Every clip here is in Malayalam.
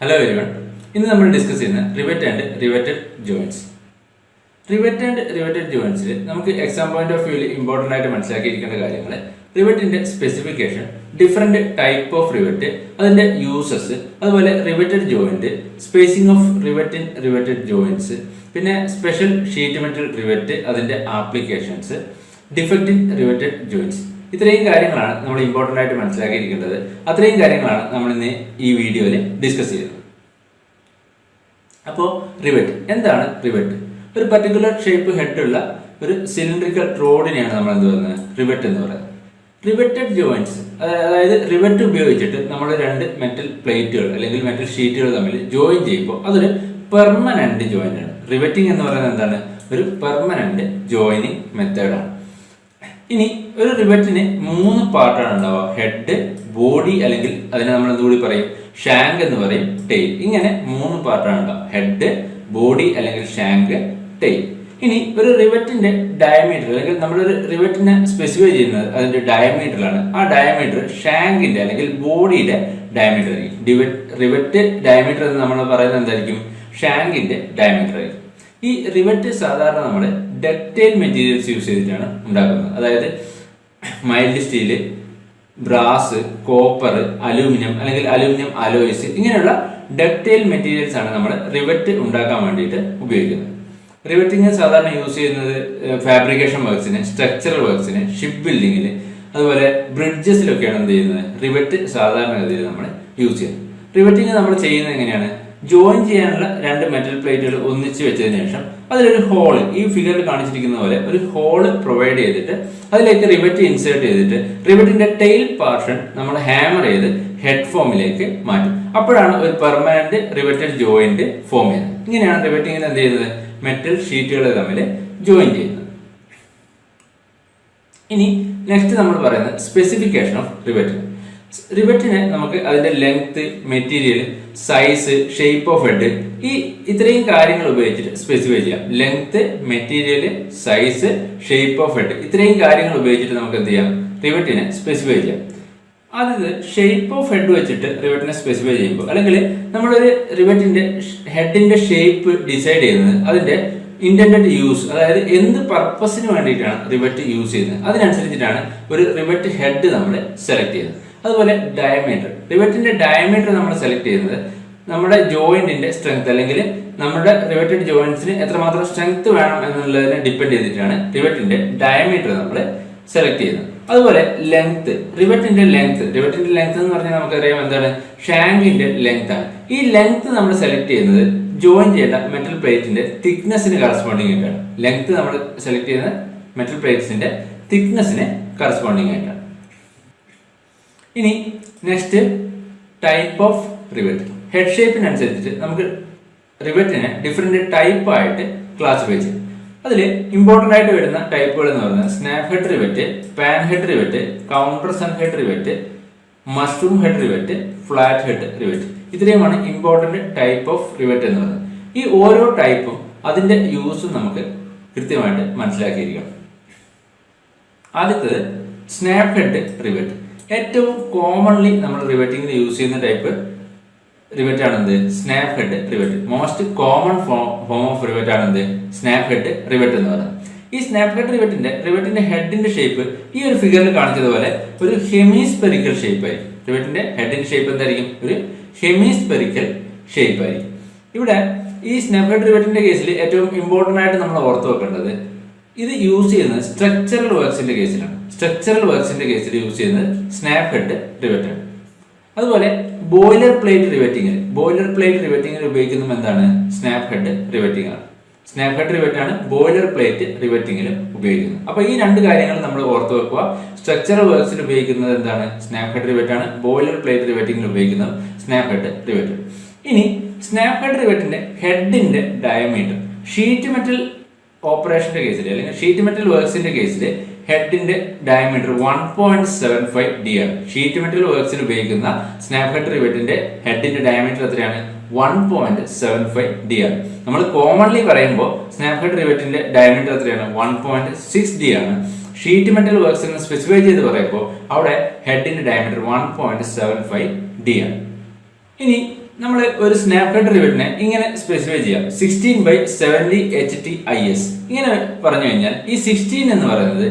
Hello everyone. In the നമ്മൾ ഡിസ്കസ് ചെയ്യുന്ന rivet and riveted joints. Rivet and riveted ജോയിന്റ്സിൽ നമുക്ക് എക്സാം പോയിന്റ് ഓഫ് വ്യൂവിൽ ഇമ്പോർട്ടന്റ് ആയിട്ട് മനസ്സിലാക്കിയിരിക്കേണ്ട കാര്യങ്ങൾ റിവറ്റിന്റെ specification, different type of rivet, അതിന്റെ യൂസസ്, അതുപോലെ riveted joint, spacing of rivet in riveted joints, പിന്നെ സ്പെഷ്യൽ ഷീറ്റ് മെറ്റൽ റിവറ്റ്, അതിന്റെ applications, defect in riveted joints. ഇത്രയും കാര്യങ്ങളാണ് നമ്മൾ ഇമ്പോർട്ടന്റ് ആയിട്ട് മനസ്സിലാക്കിയിരിക്കേണ്ടത്. അത്രയും കാര്യങ്ങളാണ് നമ്മൾ ഇന്ന് ഈ വീഡിയോയിൽ ഡിസ്കസ് ചെയ്യുന്നത്. അപ്പോൾ റിവറ്റ് എന്താണ്? റിവറ്റ് ഒരു പർട്ടിക്കുലർ ഷേപ്പ് ഹെഡ് ഉള്ള ഒരു സിലിണ്ടറിക്കൽ റോഡിനെയാണ് നമ്മൾ എന്ത് പറയുന്നത്? റിവറ്റ് എന്ന് പറയുന്നത്. റിവറ്റഡ് ജോയിന്റ്സ്, അതായത് റിവറ്റ് ഉപയോഗിച്ചിട്ട് നമ്മൾ രണ്ട് മെറ്റൽ പ്ലേറ്റുകൾ അല്ലെങ്കിൽ മെറ്റൽ ഷീറ്റുകൾ തമ്മിൽ ജോയിൻ ചെയ്യുമ്പോൾ അതൊരു പെർമനന്റ് ജോയിന്റ് ആണ്. റിവറ്റിംഗ് എന്ന് പറയുന്നത് എന്താണ്? ഒരു പെർമനന്റ് ജോയിനിങ് മെത്തേഡാണ്. ഇനി ഒരു റിവറ്റിന് 3 പാർട്ടാണ് ഉണ്ടാവുക. ഹെഡ്, ബോഡി, അല്ലെങ്കിൽ അതിനെ നമ്മൾ എന്തുകൂടി പറയും? ഷാങ്ക് എന്ന് പറയും, ടെയിൽ. ഇങ്ങനെ 3 പാർട്ടാണ് ഉണ്ടാവുക. ഹെഡ്, ബോഡി അല്ലെങ്കിൽ ഷാങ്ക്, ടെയിൽ. ഇനി ഒരു റിവറ്റിന്റെ ഡയമീറ്റർ, അല്ലെങ്കിൽ നമ്മളൊരു റിവറ്റിനെ സ്പെസിഫൈ ചെയ്യുന്നത് അതിന്റെ ഡയമീറ്ററിലാണ്. ആ ഡയമീറ്റർ ഷാങ്കിന്റെ അല്ലെങ്കിൽ ബോഡിയുടെ ഡയമീറ്റർ ആയിരിക്കും. റിവറ്റ് ഡയമീറ്റർ എന്ന് നമ്മൾ പറയുന്നത് എന്തായിരിക്കും? ഷാങ്കിന്റെ ഡയമീറ്റർ ആയിരിക്കും. ഈ റിവറ്റ് സാധാരണ നമ്മൾ ഡക്റ്റൈൽ മെറ്റീരിയൽസ് യൂസ് ചെയ്തിട്ടാണ് ഉണ്ടാക്കുന്നത്. അതായത് mild steel, brass, copper, aluminium അല്ലെങ്കിൽ അലൂമിനിയം അലോയ്സ്, ഇങ്ങനെയുള്ള ഡക്റ്റൈൽ മെറ്റീരിയൽസ് ആണ് നമ്മൾ റിവറ്റ് ഉണ്ടാക്കാൻ വേണ്ടിയിട്ട് ഉപയോഗിക്കുന്നത്. റിവറ്റിംഗ് സാധാരണ യൂസ് ചെയ്യുന്നത് ഫാബ്രിക്കേഷൻ വർക്ക്സിന്, സ്ട്രക്ചറൽ വർക്ക്സിന്, ഷിപ്പ് ബിൽഡിങ്ങിന്, അതുപോലെ ബ്രിഡ്ജസിലൊക്കെയാണ് എന്ത് ചെയ്യുന്നത്? റിവറ്റ് സാധാരണഗതിയിൽ നമ്മൾ യൂസ് ചെയ്യുന്നത്. റിവറ്റിംഗ് നമ്മൾ ചെയ്യുന്നത് എങ്ങനെയാണ്? ജോയിൻ ചെയ്യാനുള്ള 2 മെറ്റൽ പ്ലേറ്റുകൾ ഒന്നിച്ച് വെച്ചതിന് ശേഷം അതിലൊരു ഹോള്, ഈ ഫിഗറിൽ കാണിച്ചിരിക്കുന്ന പോലെ ഒരു ഹോള് പ്രൊവൈഡ് ചെയ്തിട്ട് അതിലേക്ക് റിവറ്റ് ഇൻസേർട്ട് ചെയ്തിട്ട് റിവറ്റിന്റെ ടെയിൽ പോർഷൻ നമ്മൾ ഹാമർ ചെയ്ത് ഹെഡ് ഫോമിലേക്ക് മാറ്റും. അപ്പോഴാണ് ഒരു പെർമനന്റ് റിവറ്റഡ് ജോയിന്റ് ഫോം ചെയ്യുന്നത്. ഇങ്ങനെയാണ് റിവറ്റിംഗിന് എന്ത് ചെയ്യുന്നത്? മെറ്റൽ ഷീറ്റുകൾ തമ്മിൽ ജോയിൻ ചെയ്യുന്നത്. ഇനി നെക്സ്റ്റ് നമ്മൾ പറയുന്നത് സ്പെസിഫിക്കേഷൻ ഓഫ് റിവറ്റിംഗ്. റിവറ്റിനെ നമുക്ക് അതിന്റെ length, material, size, shape of head, ഇത്രയും കാര്യങ്ങൾ ഉപയോഗിച്ചിട്ട് സ്പെസിഫൈ ചെയ്യാം. Length, material, size, shape of head, ഇത്രയും കാര്യങ്ങൾ ഉപയോഗിച്ചിട്ട് നമുക്ക് എന്ത് ചെയ്യാം? റിവറ്റിനെ സ്പെസിഫൈ ചെയ്യാം. ആദ്യത്തെ ഷേപ്പ് ഓഫ് ഹെഡ് വെച്ചിട്ട് റിവറ്റിനെ സ്പെസിഫൈ ചെയ്യുമ്പോൾ, അല്ലെങ്കിൽ നമ്മളൊരു റിവറ്റിന്റെ ഹെഡിന്റെ ഷേപ്പ് ഡിസൈഡ് ചെയ്യുന്നത് അതിന്റെ ഇന്റൻഡഡ് യൂസ്, അതായത് എന്ത് പർപ്പസിന് വേണ്ടിയിട്ടാണ് റിവറ്റ് യൂസ് ചെയ്യുന്നത്, അതിനനുസരിച്ചിട്ടാണ് ഒരു റിവറ്റ് ഹെഡ് നമ്മൾ സെലക്ട് ചെയ്യുന്നത്. അതുപോലെ ഡയമീറ്റർ, റിവറ്റിന്റെ ഡയമീറ്റർ നമ്മൾ സെലക്ട് ചെയ്യുന്നത് നമ്മുടെ ജോയിന്റിന്റെ സ്ട്രെങ്ത്, അല്ലെങ്കിൽ നമ്മുടെ റിവറ്റഡ് ജോയിന്റ്സിന് എത്രമാത്രം സ്ട്രെങ്ത് വേണം എന്നുള്ളതിനെ ഡിപ്പെൻഡ് ചെയ്തിട്ടാണ് റിവറ്റിന്റെ ഡയമീറ്റർ നമ്മൾ സെലക്ട് ചെയ്യുന്നത്. അതുപോലെ ലെങ്ത്, റിവറ്റിന്റെ ലെങ്ത് എന്ന് പറഞ്ഞാൽ നമുക്കറിയാം എന്താണ്? ഷാങ്കിന്റെ ലെങ്ത് ആണ്. ഈ ലെങ്ത് നമ്മൾ സെലക്ട് ചെയ്യുന്നത് ജോയിൻ ചെയ്യേണ്ട മെറ്റൽ പ്ലേറ്റിന്റെ തിക്നെസ്സിന് കറസ്പോണ്ടിങ് ആയിട്ടാണ്. ലെങ്ത് നമ്മൾ സെലക്ട് ചെയ്യുന്നത് മെറ്റൽ പ്ലേറ്റ്സിന്റെ തിക്നെസ്സിന് കറസ്പോണ്ടിങ് ആയിട്ടാണ്. ഇനി next type of rivet. Head ഷേപ്പിനനുസരിച്ചിട്ട് നമുക്ക് റിവറ്റിനെ ഡിഫറെന്റ് ടൈപ്പ് ആയിട്ട് ക്ലാസിഫൈ ചെയ്യും. അതിൽ ഇമ്പോർട്ടന്റ് ആയിട്ട് വരുന്ന ടൈപ്പുകൾ എന്ന് പറയുന്നത് snap head rivet, pan head rivet, countersunk head rivet, mushroom head rivet, flat head rivet. ഇത്രയുമാണ് ഇമ്പോർട്ടന്റ് ടൈപ്പ് ഓഫ് റിവറ്റ് എന്ന് പറയുന്നത്. ഈ ഓരോ ടൈപ്പും അതിന്റെ യൂസും നമുക്ക് കൃത്യമായിട്ട് മനസ്സിലാക്കിയിരിക്കണം. ആദ്യത്തേത് സ്നാപ്പ് ഹെഡ് റിവറ്റ്. ഏറ്റവും കോമൺലി നമ്മൾ റിവറ്റിംഗിൽ യൂസ് ചെയ്യുന്ന ടൈപ്പ് റിവറ്റ് ആണെന്ത്? Snap head rivet. Most common form of rivet ആണെന്ത്? സ്നാപ്പ് ഹെഡ് റിവറ്റ് എന്ന് പറയുന്നത്. ഈ സ്നാപ്പ് ഹെഡ് റിവറ്റിന്റെ ഹെഡിന്റെ ഷേപ്പ് ഈ ഒരു ഫിഗറിൽ കാണിച്ചതുപോലെ ഒരു ഹെമിസ്പെറിക്കൽ ഷേപ്പ് ആയിരിക്കും. റിവറ്റിന്റെ ഹെഡിന്റെ ഷേപ്പ് എന്തായിരിക്കും? ഒരു ഹെമിസ്പെറിക്കൽ ഷേപ്പ് ആയിരിക്കും. ഇവിടെ ഈ സ്നാപ്പ് ഹെഡ് റിവറ്റിന്റെ കേസിൽ ഏറ്റവും ഇമ്പോർട്ടന്റ് ആയിട്ട് നമ്മൾ ഓർത്ത് വെക്കേണ്ടത്, ഇത് യൂസ് ചെയ്യുന്നത് സ്ട്രക്ചറൽ വർക്ക്സിന്റെ കേസിലാണ്. സ്ട്രക്ചറൽ വർക്ക്സിന്റെ കേസിൽ യൂസ് ചെയ്യുന്നത് സ്നാപ്പ് ഹെഡ് റിവറ്റ് ആണ്. അതുപോലെ ബോയിലർ പ്ലേറ്റ് റിവറ്റിംഗിൽ ഉപയോഗിക്കുന്നത് എന്താണ്? സ്നാപ്പ് ഹെഡ് റിവറ്റിംഗ് ആണ്. സ്നാപ്പ് ഹെഡ് റിവറ്റ് ആണ് ബോയിലർ പ്ലേറ്റ് റിവറ്റിംഗിലും ഉപയോഗിക്കുന്നത്. അപ്പൊ ഈ 2 കാര്യങ്ങൾ നമ്മൾ ഓർത്ത് വെക്കുക. സ്ട്രക്ചറൽ വർക്ക്സിൽ ഉപയോഗിക്കുന്നത് എന്താണ്? സ്നാപ്പ് ഹെഡ് റിവറ്റ് ആണ്. ബോയിലർ പ്ലേറ്റ് റിവറ്റിംഗിൽ ഉപയോഗിക്കുന്നത് സ്നാപ്പ് ഹെഡ് റിവറ്റ്. ഇനി സ്നാപ്പ് ഹെഡ് റിവറ്റിന്റെ ഹെഡിന്റെ ഡയമീറ്റർ ഷീറ്റ് മെറ്റൽ ഓപ്പറേഷന്റെ കേസിൽ, അല്ലെങ്കിൽ ഷീറ്റ് മെറ്റൽ വർക്ക്സിന്റെ കേസിൽ ഹെഡിന്റെ ഡയമീറ്റർ 1.75 D ആണ്. ഷീറ്റ് മെറ്റൽ വർക്ക്സിൽ ഉപയോഗിക്കുന്ന സ്നാപ്പ് ഹെഡ് റിവറ്റിന്റെ ഹെഡിന്റെ ഡയമീറ്റർ എത്രയാണ്? 1.75 D ആണ്. നമ്മൾ കോമൺലി പറയുമ്പോൾ സ്നാപ്പ് ഹെഡ് റിവറ്റിന്റെ ഡയമീറ്റർ എത്രയാണ്? 1.6 D ആണ്. ഷീറ്റ് മെറ്റൽ വർക്ക്സിൽ സ്പെസിഫൈ ചെയ്ത് പറയുമ്പോൾ അവിടെ ഹെഡിന്റെ ഡയമീറ്റർ 1.75 D ആണ്. ഇനി നമ്മൾ ഒരു സ്നാപ്പ് ഹെഡ് റിവറ്റിനെ ഇങ്ങനെ സ്പെസിഫൈ ചെയ്യാം 16/70 HTIS. ഇങ്ങനെ പറഞ്ഞു കഴിഞ്ഞാൽ ഈ 16 എന്ന് പറയുന്നത്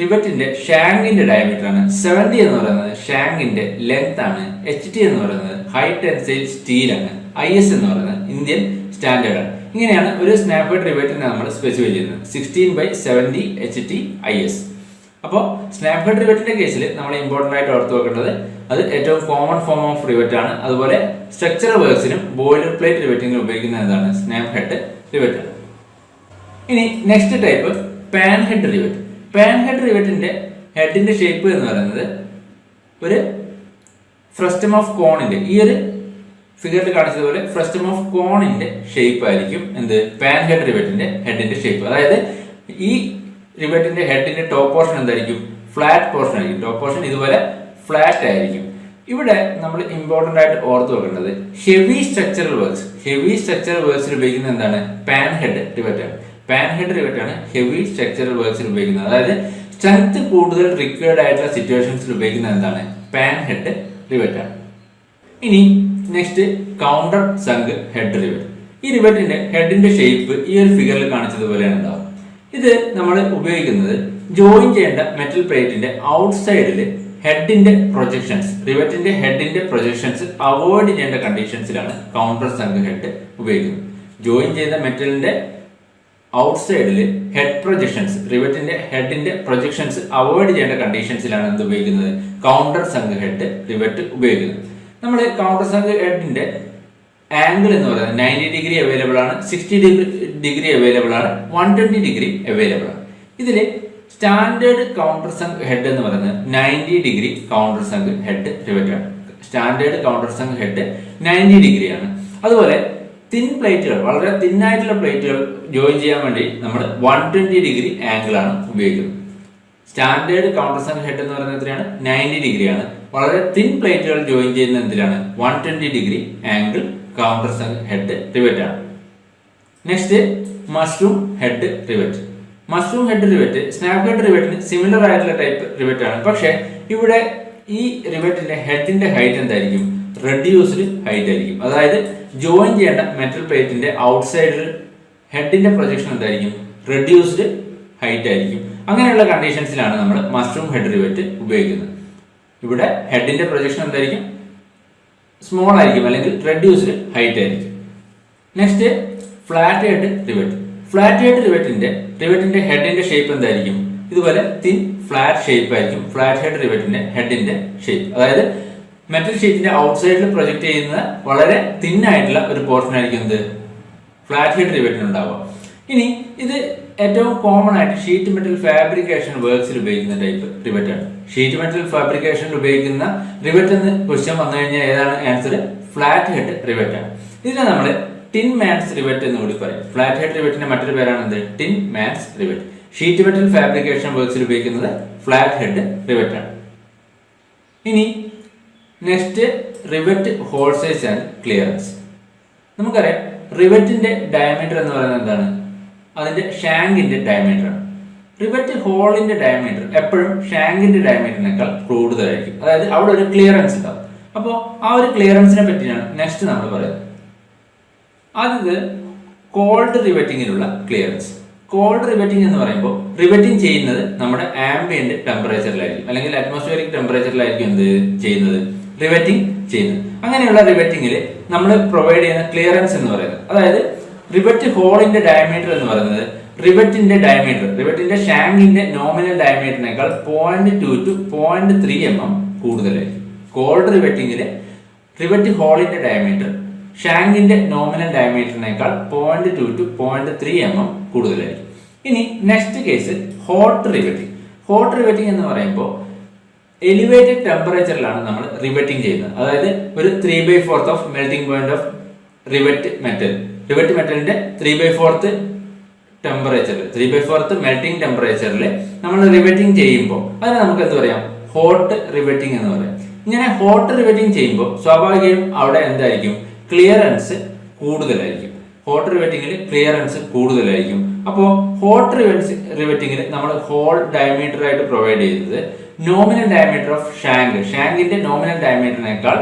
റിവറ്റിന്റെ ഷാങ്കിന്റെ ഡയമീറ്റർ ആണ്, 70 എന്ന് പറയുന്നത് ഷാങ്കിന്റെ ലെങ്ത് ആണ്, HT എന്ന് പറയുന്നത് ഹൈ ടെൻസൈൽ സ്റ്റീൽ ആണ്, IS എന്ന് പറയുന്നത് ഇന്ത്യൻ സ്റ്റാൻഡേർഡ് ആണ്. ഇങ്ങനെയാണ് ഒരു സ്നാപ്പ് ഹെഡ് റിവറ്റിനെ നമ്മൾ സ്പെസിഫൈ ചെയ്യുന്നത് 16/70 HTIS. അപ്പോൾ സ്നാപ്പ് ഹെഡ് റിവറ്റിന്റെ കേസിൽ നമ്മൾ ഇമ്പോർട്ടന്റ് ആയിട്ട് ഓർത്ത് വെക്കേണ്ടത് അത് ഏറ്റവും കോമൺ ഫോം ഓഫ് റിവറ്റ് ആണ്. അതുപോലെ സ്ട്രക്ചറൽ വർക്സിനും ബോയിലർ പ്ലേറ്റ് റിവറ്റിംഗിനും ഉപയോഗിക്കുന്ന എന്താണ് സ്നാപ്പ് ഹെഡ് റിവറ്റ് ആണ്. ഇനി next type pan head rivet. Pan head റിവറ്റിന്റെ ഹെഡിന്റെ ഷേപ്പ് എന്ന് പറയുന്നത് ഒരു ഫ്രസ്റ്റം ഓഫ് കോണിന്റെ, ഈ ഒരു ഫിഗറിൽ കാണിച്ചതുപോലെ ഫ്രസ്റ്റം ഓഫ് കോണിന്റെ ഷേപ്പ് ആയിരിക്കും എന്ത് പാൻ ഹെഡ് റിവറ്റിന്റെ ഹെഡിന്റെ ഷേപ്പ്. അതായത് ഈ റിവറ്റിന്റെ ഹെഡിന്റെ ടോപ്പ് പോർഷൻ എന്തായിരിക്കും, ഫ്ലാറ്റ് പോർഷൻ ആയിരിക്കും. ടോപ്പ് പോർഷൻ ഇതുപോലെ ഫ്ലാറ്റ് ആയിരിക്കും. ഇവിടെ നമ്മൾ ഇമ്പോർട്ടന്റ് ആയിട്ട് ഓർത്ത് വെക്കേണ്ടത് ഹെവി സ്ട്രക്ചറൽ വർക്ക്സിൽ ഉപയോഗിക്കുന്ന എന്താണ് പാൻ ഹെഡ് റിവറ്റ് ആണ്. പാൻ ഹെഡ് റിവറ്റ് ആണ് ഹെവി സ്ട്രക്ചറൽ വർക്ക്സിൽ ഉപയോഗിക്കുന്നത്. അതായത് സ്ട്രെങ്ത് കൂടുതൽ റിക്വയർഡ് ആയിട്ടുള്ള സിറ്റുവേഷൻസിൽ ഉപയോഗിക്കുന്ന എന്താണ് പാൻ ഹെഡ് റിവറ്റ് ആണ്. ഇനി next counter sunk head rivet. ഈ റിവറ്റിന്റെ ഹെഡിന്റെ ഷേപ്പ് ഈ ഒരു ഫിഗറിൽ കാണിച്ചതുപോലെയാണ് ഉണ്ടാവും. ഇത് നമ്മൾ ഉപയോഗിക്കുന്നത് ജോയിൻ ചെയ്യേണ്ട മെറ്റൽ പ്ലേറ്റിന്റെ ഔട്ട്സൈഡിൽ ഹെഡിന്റെ പ്രൊജക്ഷൻസ്, റിവറ്റിന്റെ ഹെഡിന്റെ പ്രൊജക്ഷൻസ് അവോയ്ഡ് ചെയ്യേണ്ട കണ്ടീഷൻസിലാണ് കൗണ്ടർ സങ്ക് ഹെഡ് ഉപയോഗിക്കുന്നത്. ജോയിൻ ചെയ്ത മെറ്റലിന്റെ ഔട്ട്സൈഡിൽ ഹെഡ് പ്രൊജക്ഷൻസ്, റിവറ്റിന്റെ ഹെഡിന്റെ പ്രൊജക്ഷൻസ് അവോയ്ഡ് ചെയ്യേണ്ട കണ്ടീഷൻസിലാണ് എന്ത് ഉപയോഗിക്കുന്നത് കൗണ്ടർ സങ്ക് ഹെഡ് റിവറ്റ് ഉപയോഗിക്കുന്നത്. നമ്മൾ കൗണ്ടർ സങ്ക് ഹെഡിന്റെ ആംഗിൾ എന്ന് പറയുന്നത് 90 ഡിഗ്രി അവൈലബിൾ ആണ്, 60 ഡിഗ്രി അവൈലബിൾ ആണ്, 120 ഡിഗ്രി അവൈലബിൾ ആണ്. ഇതിൽ സ്റ്റാൻഡേർഡ് കൗണ്ടർ സങ്ക് ഹെഡ് എന്ന് പറയുന്നത് 90 degree countersunk head rivet ആണ്. Standard countersunk head 90 degree ആണ്. അതുപോലെ തിൻ പ്ലേറ്റുകൾ, വളരെ തിന്നായിട്ടുള്ള പ്ലേറ്റുകൾ ജോയിൻ ചെയ്യാൻ വേണ്ടി നമ്മൾ 120 ഡിഗ്രി ആംഗിൾ ആണ് ഉപയോഗിക്കുന്നത്. സ്റ്റാൻഡേർഡ് കൗണ്ടർ സങ്ക് ഹെഡ് എന്ന് പറയുന്നത് എത്രയാണ് 90 ഡിഗ്രിയാണ്. വളരെ തിൻ പ്ലേറ്റുകൾ ജോയിൻ ചെയ്യുന്ന എന്തിനാണ് 120 degree angle countersunk head rivet ആണ്. Next mushroom head rivet. Mushroom head rivet snap head റിവറ്റിന് സിമിലർ ആയിട്ടുള്ള ടൈപ്പ് റിവറ്റ് ആണ്. പക്ഷേ ഇവിടെ ഈ റിവറ്റിന്റെ ഹെഡിന്റെ ഹൈറ്റ് എന്തായിരിക്കും, റെഡ്യൂസ്ഡ് ഹൈറ്റ് ആയിരിക്കും. അതായത് ജോയിൻ ചെയ്യേണ്ട മെറ്റൽ പ്ലേറ്റിന്റെ ഔട്ട്സൈഡിൽ ഹെഡിന്റെ പ്രൊജക്ഷൻ എന്തായിരിക്കും, റെഡ്യൂസ്ഡ് ഹൈറ്റ് ആയിരിക്കും. അങ്ങനെയുള്ള കണ്ടീഷൻസിലാണ് നമ്മൾ മഷ്റൂം ഹെഡ് റിവറ്റ് ഉപയോഗിക്കുന്നത്. ഇവിടെ ഹെഡിന്റെ പ്രൊജക്ഷൻ എന്തായിരിക്കും, സ്മോൾ ആയിരിക്കും അല്ലെങ്കിൽ റെഡ്യൂസ്ഡ് ഹൈറ്റ് ആയിരിക്കും. Next flat head rivet. Flat head റിവറ്റിന്റെ ഹെഡിന്റെ ഷേപ്പ് എന്തായിരിക്കും, ഇതുപോലെ തിൻ ഫ്ലാറ്റ് ഷേപ്പ് ആയിരിക്കും ഫ്ലാറ്റ് ഹെഡ് റിവറ്റിന്റെ ഹെഡിന്റെ ഷേപ്പ്. അതായത് മെറ്റൽ ഷീറ്റിന്റെ ഔട്ട്സൈഡിൽ പ്രൊജക്ട് ചെയ്യുന്ന വളരെ തിൻ ആയിട്ടുള്ള ഒരു പോർഷൻ ആയിരിക്കും എന്ത് ഫ്ലാറ്റ് ഹെഡ് റിവറ്റിന് ഉണ്ടാവുക. ഇനി ഇത് ഏറ്റവും കോമൺ ആയിട്ട് ഷീറ്റ് മെറ്റൽ ഫാബ്രിക്കേഷൻ വർക്ക്സിൽ ഉപയോഗിക്കുന്ന ടൈപ്പ് റിവറ്റ് ആണ്. ഷീറ്റ് മെറ്റൽ ഫാബ്രിക്കേഷനിൽ ഉപയോഗിക്കുന്ന റിവറ്റ് എന്ന് ക്വസ്റ്റ്യൻ വന്നു കഴിഞ്ഞാൽ ഏതാണ് ആൻസർ, ഫ്ലാറ്റ് ഹെഡ് റിവറ്റ് ആണ്. ഇതിനെ നമ്മൾ ടിൻ മാൻസ് റിവറ്റ് എന്ന് കൂടി പറയും. ഫ്ലാറ്റ് ഹെഡ് റിവറ്റിന്റെ മറ്റൊരു പേരാണ് എന്ത് tinman's rivet. Sheet metal fabrication വർക്ക്സിൽ ഉപയോഗിക്കുന്നത് ഫ്ലാറ്റ് ഹെഡ് റിവറ്റ് ആണ്. ഇനി next rivet hole size and clearance. നമുക്കറിയാം റിവറ്റിന്റെ ഡയമീറ്റർ എന്ന് പറയുന്നത് എന്താണ്, അതിന്റെ ഷാങ്കിന്റെ ഡയമീറ്റർ ആണ്. റിവറ്റ് ഹോളിന്റെ ഡയമീറ്റർ എപ്പോഴും ഷാങ്കിന്റെ ഡയമീറ്ററിനേക്കാൾ കൂടുതലായിരിക്കും. അതായത് അവിടെ ഒരു ക്ലിയറൻസ് ഉണ്ടാവും. അപ്പോൾ ആ ഒരു ക്ലിയറൻസിനെ പറ്റിയാണ് നെക്സ്റ്റ് നമ്മൾ പറയുന്നത്. ആദ്യത് കോൾഡ് റിവറ്റിങ്ങിലുള്ള ക്ലിയറൻസ്. കോൾഡ് റിവറ്റിംഗ് എന്ന് പറയുമ്പോൾ റിവറ്റിംഗ് ചെയ്യുന്നത് നമ്മുടെ ആംബിയന്റ് ടെമ്പറേച്ചറിലായിരിക്കും അല്ലെങ്കിൽ അറ്റ്മോസ്ഫിയറിക് ടെമ്പറേച്ചറിലായിരിക്കും എന്ത് ചെയ്യുന്നത്, റിവറ്റിംഗ് ചെയ്യുന്നത്. അങ്ങനെയുള്ള റിവറ്റിംഗിൽ നമ്മൾ പ്രൊവൈഡ് ചെയ്യുന്ന ക്ലിയറൻസ് എന്ന് പറയുന്നത്, അതായത് റിവറ്റ് ഹോളിന്റെ ഡയമീറ്റർ എന്ന് പറയുന്നത് റിവറ്റിന്റെ ഷാങ്കിന്റെ നോമിനൽ ഡയമീറ്ററിനേക്കാൾ 0.2 to 0.3 mm കൂടുതലായിരിക്കും. കോൾഡ് റിവറ്റിംഗില് റിവറ്റ് ഹോളിന്റെ ഡയമീറ്റർ ഷാങ്കിന്റെ നോമിനൽ ഡയമീറ്ററിനേക്കാൾ 0.2 to 0.3 mm കൂടുതലായിരിക്കും. ഇനി next case hot riveting. Hot riveting എന്ന് പറയുമ്പോൾ എലിവേറ്റഡ് ടെമ്പറേച്ചറിലാണ് നമ്മൾ റിവറ്റിംഗ് ചെയ്യുന്നത്. അതായത് ഒരു 3/4 of melting point of rivet മെറ്റലിന്റെ 3/4 ടെമ്പറേച്ചറിൽ 3/4 മെൽറ്റിംഗ് ടെമ്പറേച്ചറിൽ നമ്മൾ റിവറ്റിംഗ് ചെയ്യുമ്പോൾ അതിന് നമുക്ക് എന്ത് പറയാം, ഹോട്ട് റിവറ്റിംഗ് എന്ന് പറയാം. ഇങ്ങനെ ഹോട്ട് റിവറ്റിംഗ് ചെയ്യുമ്പോൾ സ്വാഭാവികമായും അവിടെ എന്തായിരിക്കും, ക്ലിയറൻസ് കൂടുതലായിരിക്കും. ഹോട്ട് റിവറ്റിംഗിൽ ക്ലിയറൻസ് കൂടുതലായിരിക്കും. അപ്പോൾ ഹോട്ട് റിവറ്റിംഗിൽ നമ്മൾ ഹോൾ ഡയമീറ്റർ ആയിട്ട് പ്രൊവൈഡ് ചെയ്യുന്നത് നോമിനൽ ഡയമീറ്റർ ഓഫ് ഷാങ്കിന്റെ നോമിനൽ ഡയമീറ്ററിനേക്കാൾ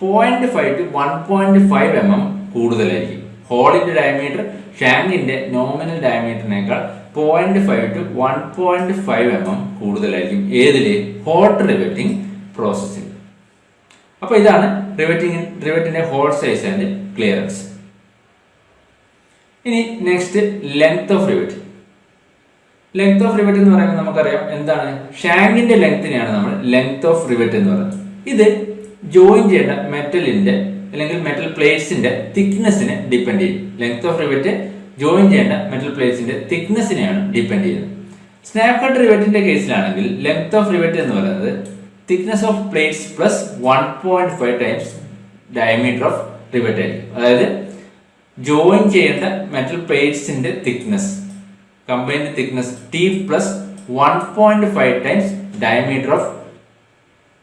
0.5 to 1.5 mm കൂടുതലായിരിക്കും. ഹോളിന്റെ ഡയമീറ്റർ ഷാങ്കിന്റെ നോമിനൽ ഡയമീറ്ററിനേക്കാൾ 0.5 to 1.5 mm കൂടുതലായിരിക്കും. ഏതില്? ഹോട്ട് റിവെറ്റിംഗ് പ്രോസസ്സിൽ. അപ്പൊ ഇതാണ് റിവെറ്റിന്റെ ഹോൾ സൈസ് ആൻഡ് ക്ലിയറൻസ്. ഇനി next length of rivet. Length of rivet എന്ന് പറയുമ്പോൾ നമുക്കറിയാം എന്താണ്? ഷാങ്കിന്റെ ലെങ്തിനെയാണ് നമ്മൾ ലെങ്ത് ഓഫ് റിവെറ്റ് എന്ന് പറയുന്നത്. ഇത് ജോയിൻ ചെയ്യേണ്ട മെറ്റലിന്റെ അല്ലെങ്കിൽ മെറ്റൽ പ്ലേറ്റ്സിന്റെ തിക്നെസ്സിനെ ഡിപ്പെൻഡ് ചെയ്യും. ലെങ്ത് ഓഫ് റിവെറ്റ് ജോയിൻ ചെയ്യേണ്ട മെറ്റൽ പ്ലേറ്റ്സിന്റെ തിക്നെസ്സിനെയാണ് ഡിപ്പെൻഡ് ചെയ്യുന്നത്. സ്നാപ്പ് കട്ട് റിവെറ്റിന്റെ കേസിലാണെങ്കിൽ ലെങ്ത് ഓഫ് റിവെറ്റ് എന്ന് പറയുന്നത് thickness of plates plus 1.5 times diameter of rivet ആയിരിക്കും. അതായത് ജോയിൻ ചെയ്യേണ്ട മെറ്റൽ പ്ലേറ്റ്സിന്റെ thickness combined thickness T plus 1.5 times diameter of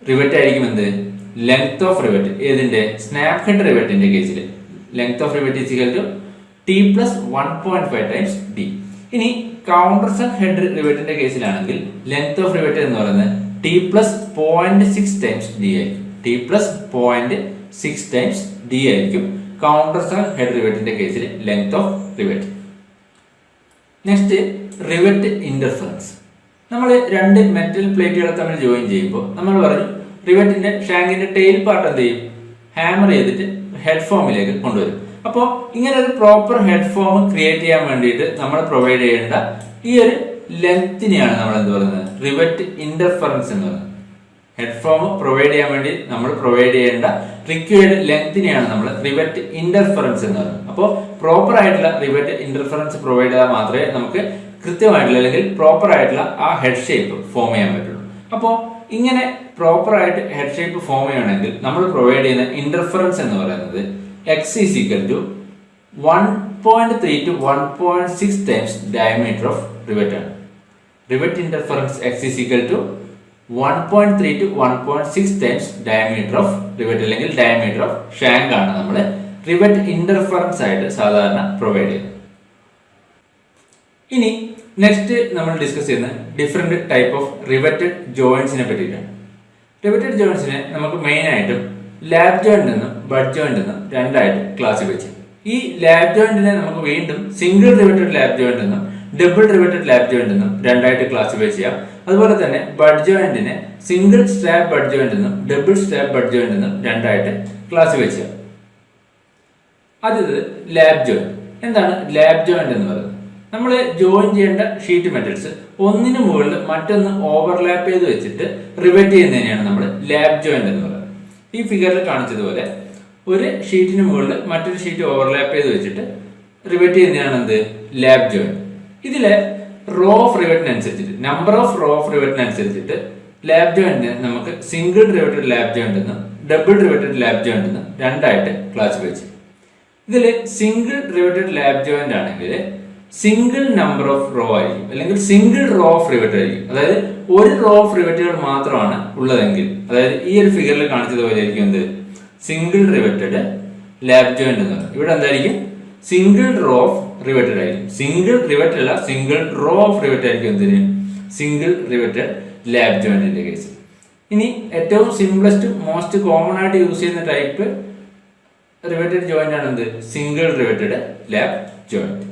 rivet ആയിരിക്കും എന്ത്? Length of rivet. ഏതിന്റെ? സ്നാപ്പ് ഹെഡ് റിവെറ്റിന്റെ കേസിൽ length of rivet is equal to T plus 1.5 times D. ഇനി കൗണ്ടർ സക്ക് ഹെഡ് റിവെറ്റിന്റെ കേസിലാണെങ്കിൽ ലെങ്ത് ഓഫ് റിവെറ്റ് എന്ന് പറയുന്നത് ടി പ്ലസ് 0.6 ടൈംസ് ഡി ആയിരിക്കും. ടി പ്ലസ് 0.6 ടൈംസ് ഡി ആയിരിക്കും കൗണ്ടർ സക്ക് ഹെഡ് റിവെറ്റിന്റെ കേസിൽ length of rivet. Next rivet interference. നമ്മൾ രണ്ട് മെറ്റൽ പ്ലേറ്റുകൾ തമ്മിൽ ജോയിൻ ചെയ്യുമ്പോൾ നമ്മൾ പറഞ്ഞു റിവെറ്റിന്റെ ഷാങ്കിന്റെ ടെയിൽ പാർട്ട് എന്ത് ചെയ്യും? ഹാമർ ചെയ്തിട്ട് ഹെഡ് ഫോമിലേക്ക് കൊണ്ടുവരും. അപ്പോൾ ഇങ്ങനെ ഒരു പ്രോപ്പർ ഹെഡ് ഫോം ക്രിയേറ്റ് ചെയ്യാൻ വേണ്ടിയിട്ട് നമ്മൾ പ്രൊവൈഡ് ചെയ്യേണ്ട ഈ ഒരു ലെങ്തിനെയാണ് നമ്മൾ എന്ത് പറയുന്നത്? റിവെറ്റ് ഇന്റർഫറൻസ് എന്ന് പറയുന്നത്. ഹെഡ് ഫോം പ്രൊവൈഡ് ചെയ്യാൻ വേണ്ടി നമ്മൾ പ്രൊവൈഡ് ചെയ്യേണ്ട റിക്വയർഡ് ലെങ്തിനെയാണ് നമ്മൾ റിവെറ്റ് ഇന്റർഫറൻസ് എന്ന് പറയുന്നത്. അപ്പോൾ പ്രോപ്പർ ആയിട്ടുള്ള റിവെറ്റ് ഇന്റർഫറൻസ് പ്രൊവൈഡ് ചെയ്താൽ മാത്രമേ നമുക്ക് കൃത്യമായിട്ടുള്ള അല്ലെങ്കിൽ പ്രോപ്പർ ആയിട്ടുള്ള ആ ഹെഡ് ഷേപ്പ് ഫോം ചെയ്യാൻ പറ്റുള്ളൂ. അപ്പോൾ ഇങ്ങനെ പ്രോപ്പർ ആയിട്ട് ഹെഡ് ഷേപ്പ് ഫോം ചെയ്യണമെങ്കിൽ നമ്മൾ പ്രൊവൈഡ് ചെയ്യുന്ന ഇന്റർഫറൻസ് എന്ന് പറയുന്നത് x is equal to 1.3 to 1.6 times diameter of rivet ആണ്. Rivet interference x is equal to 1.3 to 1.6 times diameter of rivet അല്ലെങ്കിൽ diameter of shank ആണ് നമ്മൾ റിവെറ്റ് ഇന്റർഫറൻസ് ആയിട്ട് സാധാരണ പ്രൊവൈഡ് ചെയ്യുന്നത്. ഇനി നെക്സ്റ്റ് നമ്മൾ ഡിസ്കസ് ചെയ്യുന്ന ഡിഫറെന്റ് ടൈപ്പ് ഓഫ് റിവെറ്റഡ് ജോയിന്റ്സിനെ പറ്റിയിട്ടാണ്. റിവെറ്റഡ് ജോയിന്റ്സിനെ നമുക്ക് മെയിൻ ആയിട്ടും ലാബ് ജോയിന്റ് എന്നും ബഡ് ജോയിന്റ് എന്നും രണ്ടായിട്ട് ക്ലാസിഫൈ ചെയ്യും. ഈ ലാബ് ജോയിന്റിനെ നമുക്ക് വീണ്ടും സിംഗിൾ റിവെറ്റഡ് ലാബ് ജോയിന്റ് എന്നും ഡബിൾ റിവെറ്റഡ് ലാബ് ജോയിന്റ് എന്നും രണ്ടായിട്ട് ക്ലാസിഫൈ ചെയ്യാം. അതുപോലെ തന്നെ ബഡ് ജോയിന്റിനെ സിംഗിൾ സ്ട്രാപ്പ് ബഡ് ജോയിന്റ് എന്നും ഡബിൾ സ്ട്രാപ്പ് ബഡ് ജോയിന്റ് എന്നും രണ്ടായിട്ട് ക്ലാസിഫൈ ചെയ്യാം. ആദ്യത്തേത് ലാബ് ജോയിന്റ്. എന്താണ് ലാബ് ജോയിന്റ് എന്ന് പറയുന്നത്? നമ്മൾ ജോയിൻ ചെയ്യേണ്ട ഷീറ്റ് മെറ്റൽസ് ഒന്നിനു മുകളിൽ മറ്റൊന്ന് ഓവർലാപ്പ് ചെയ്ത് വെച്ചിട്ട് റിവെറ്റ് ചെയ്യുന്നതിനെയാണ് നമ്മൾ ലാബ് ജോയിന്റ് എന്ന് പറയുന്നത്. ഈ ഫിഗറിൽ കാണിച്ചതുപോലെ ഒരു ഷീറ്റിന് മുകളിൽ മറ്റൊരു ഷീറ്റ് ഓവർലാപ്പ് ചെയ്ത് വെച്ചിട്ട് റിവെറ്റ് ചെയ്യുന്നതാണ് എന്ത്? Lap joint. ഇതിലെ റോ ഓഫ് റിവെറ്റിനനുസരിച്ചിട്ട് നമ്പർ ഓഫ് റോ ഓഫ് റിവെറ്റിനനുസരിച്ചിട്ട് ലാബ് ജോയിന്റിനെ നമുക്ക് സിംഗിൾ റിവെറ്റഡ് ലാബ് ജോയിന്റ് എന്നും ഡബിൾ റിവെറ്റഡ് ലാബ് ജോയിന്റ് എന്നും രണ്ടായിട്ട് ക്ലാസിഫൈ ചെയ്യും. ഇതിൽ സിംഗിൾ റിവെറ്റഡ് ലാബ് ജോയിന്റ് ആണെങ്കിൽ സിംഗിൾ നമ്പർ ഓഫ് റോ ആയിരിക്കും അല്ലെങ്കിൽ സിംഗിൾ റോ ഓഫ് റിവെറ്റ് ആയിരിക്കും. അതായത് ഒരു റോ ഓഫ് റിവെറ്റുകൾ മാത്രമാണ് ഉള്ളതെങ്കിൽ, അതായത് ഈ ഒരു ഫിഗറിൽ കാണിച്ചതുപോലെ ആയിരിക്കും എന്ത്? സിംഗിൾ റിവെറ്റഡ് ലാബ് ജോയിന്റ് എന്ന് പറയുന്നത്. ഇവിടെ എന്തായിരിക്കും? സിംഗിൾ റോ ഓഫ് റിവെറ്റഡ് ആയിരിക്കും. സിംഗിൾ റിവെറ്റ് അല്ല, സിംഗിൾ റോ ഓഫ് റിവെറ്റ് ആയിരിക്കും എന്തിന്? സിംഗിൾ റിവെറ്റഡ് ലാബ് ജോയിന്റിന്റെ കേസ്. ഇനി ഏറ്റവും സിംപ്ലസ്റ്റ് മോസ്റ്റ് കോമൺ ആയിട്ട് യൂസ് ചെയ്യുന്ന ടൈപ്പ് റിവെറ്റഡ് ജോയിന്റ് ആണ് എന്ത്? Single riveted lap joint.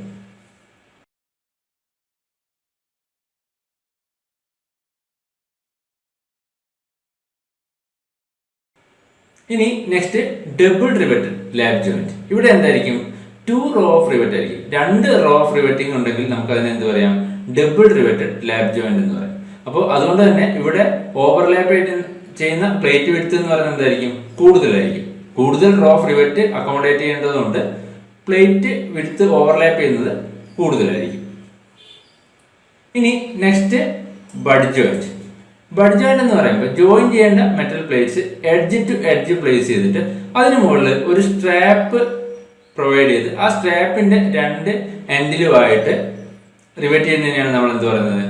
ഇനി next double riveted lap joint. ഇവിടെ എന്തായിരിക്കും? 2 റോ ഓഫ് റിവെറ്റ് ആയിരിക്കും. 2 റോ ഓഫ് റിവെറ്റിംഗ് ഉണ്ടെങ്കിൽ നമുക്ക് അതിനെ എന്ത് പറയാം? ഡബിൾ റിവെറ്റഡ് ലാബ് ജോയിന്റ് എന്ന് പറയും. അപ്പോൾ അതുകൊണ്ട് തന്നെ ഇവിടെ ഓവർലാപ്പ് ചെയ്യുന്ന പ്ലേറ്റ് വിഡ്ത്ത് എന്ന് പറയുന്നത് എന്തായിരിക്കും? കൂടുതലായിരിക്കും. കൂടുതൽ റോ ഓഫ് റിവെറ്റ് അക്കോമഡേറ്റ് ചെയ്യേണ്ടതുകൊണ്ട് പ്ലേറ്റ് വിഡ്ത്ത് ഓവർലാപ്പ് ചെയ്യുന്നത് കൂടുതലായിരിക്കും. ഇനി next butt joint. Butt joint എന്ന് പറയുമ്പോൾ ജോയിൻ ചെയ്യേണ്ട metal plates edge to edge place ചെയ്തിട്ട് അതിന് മുകളിൽ ഒരു സ്ട്രാപ്പ് പ്രൊവൈഡ് ചെയ്ത് ആ സ്ട്രാപ്പിന്റെ രണ്ട് എൻഡിലുമായിട്ട് റിവെറ്റ് ചെയ്യുന്നതിനെയാണ് നമ്മൾ എന്ത് പറയുന്നത്?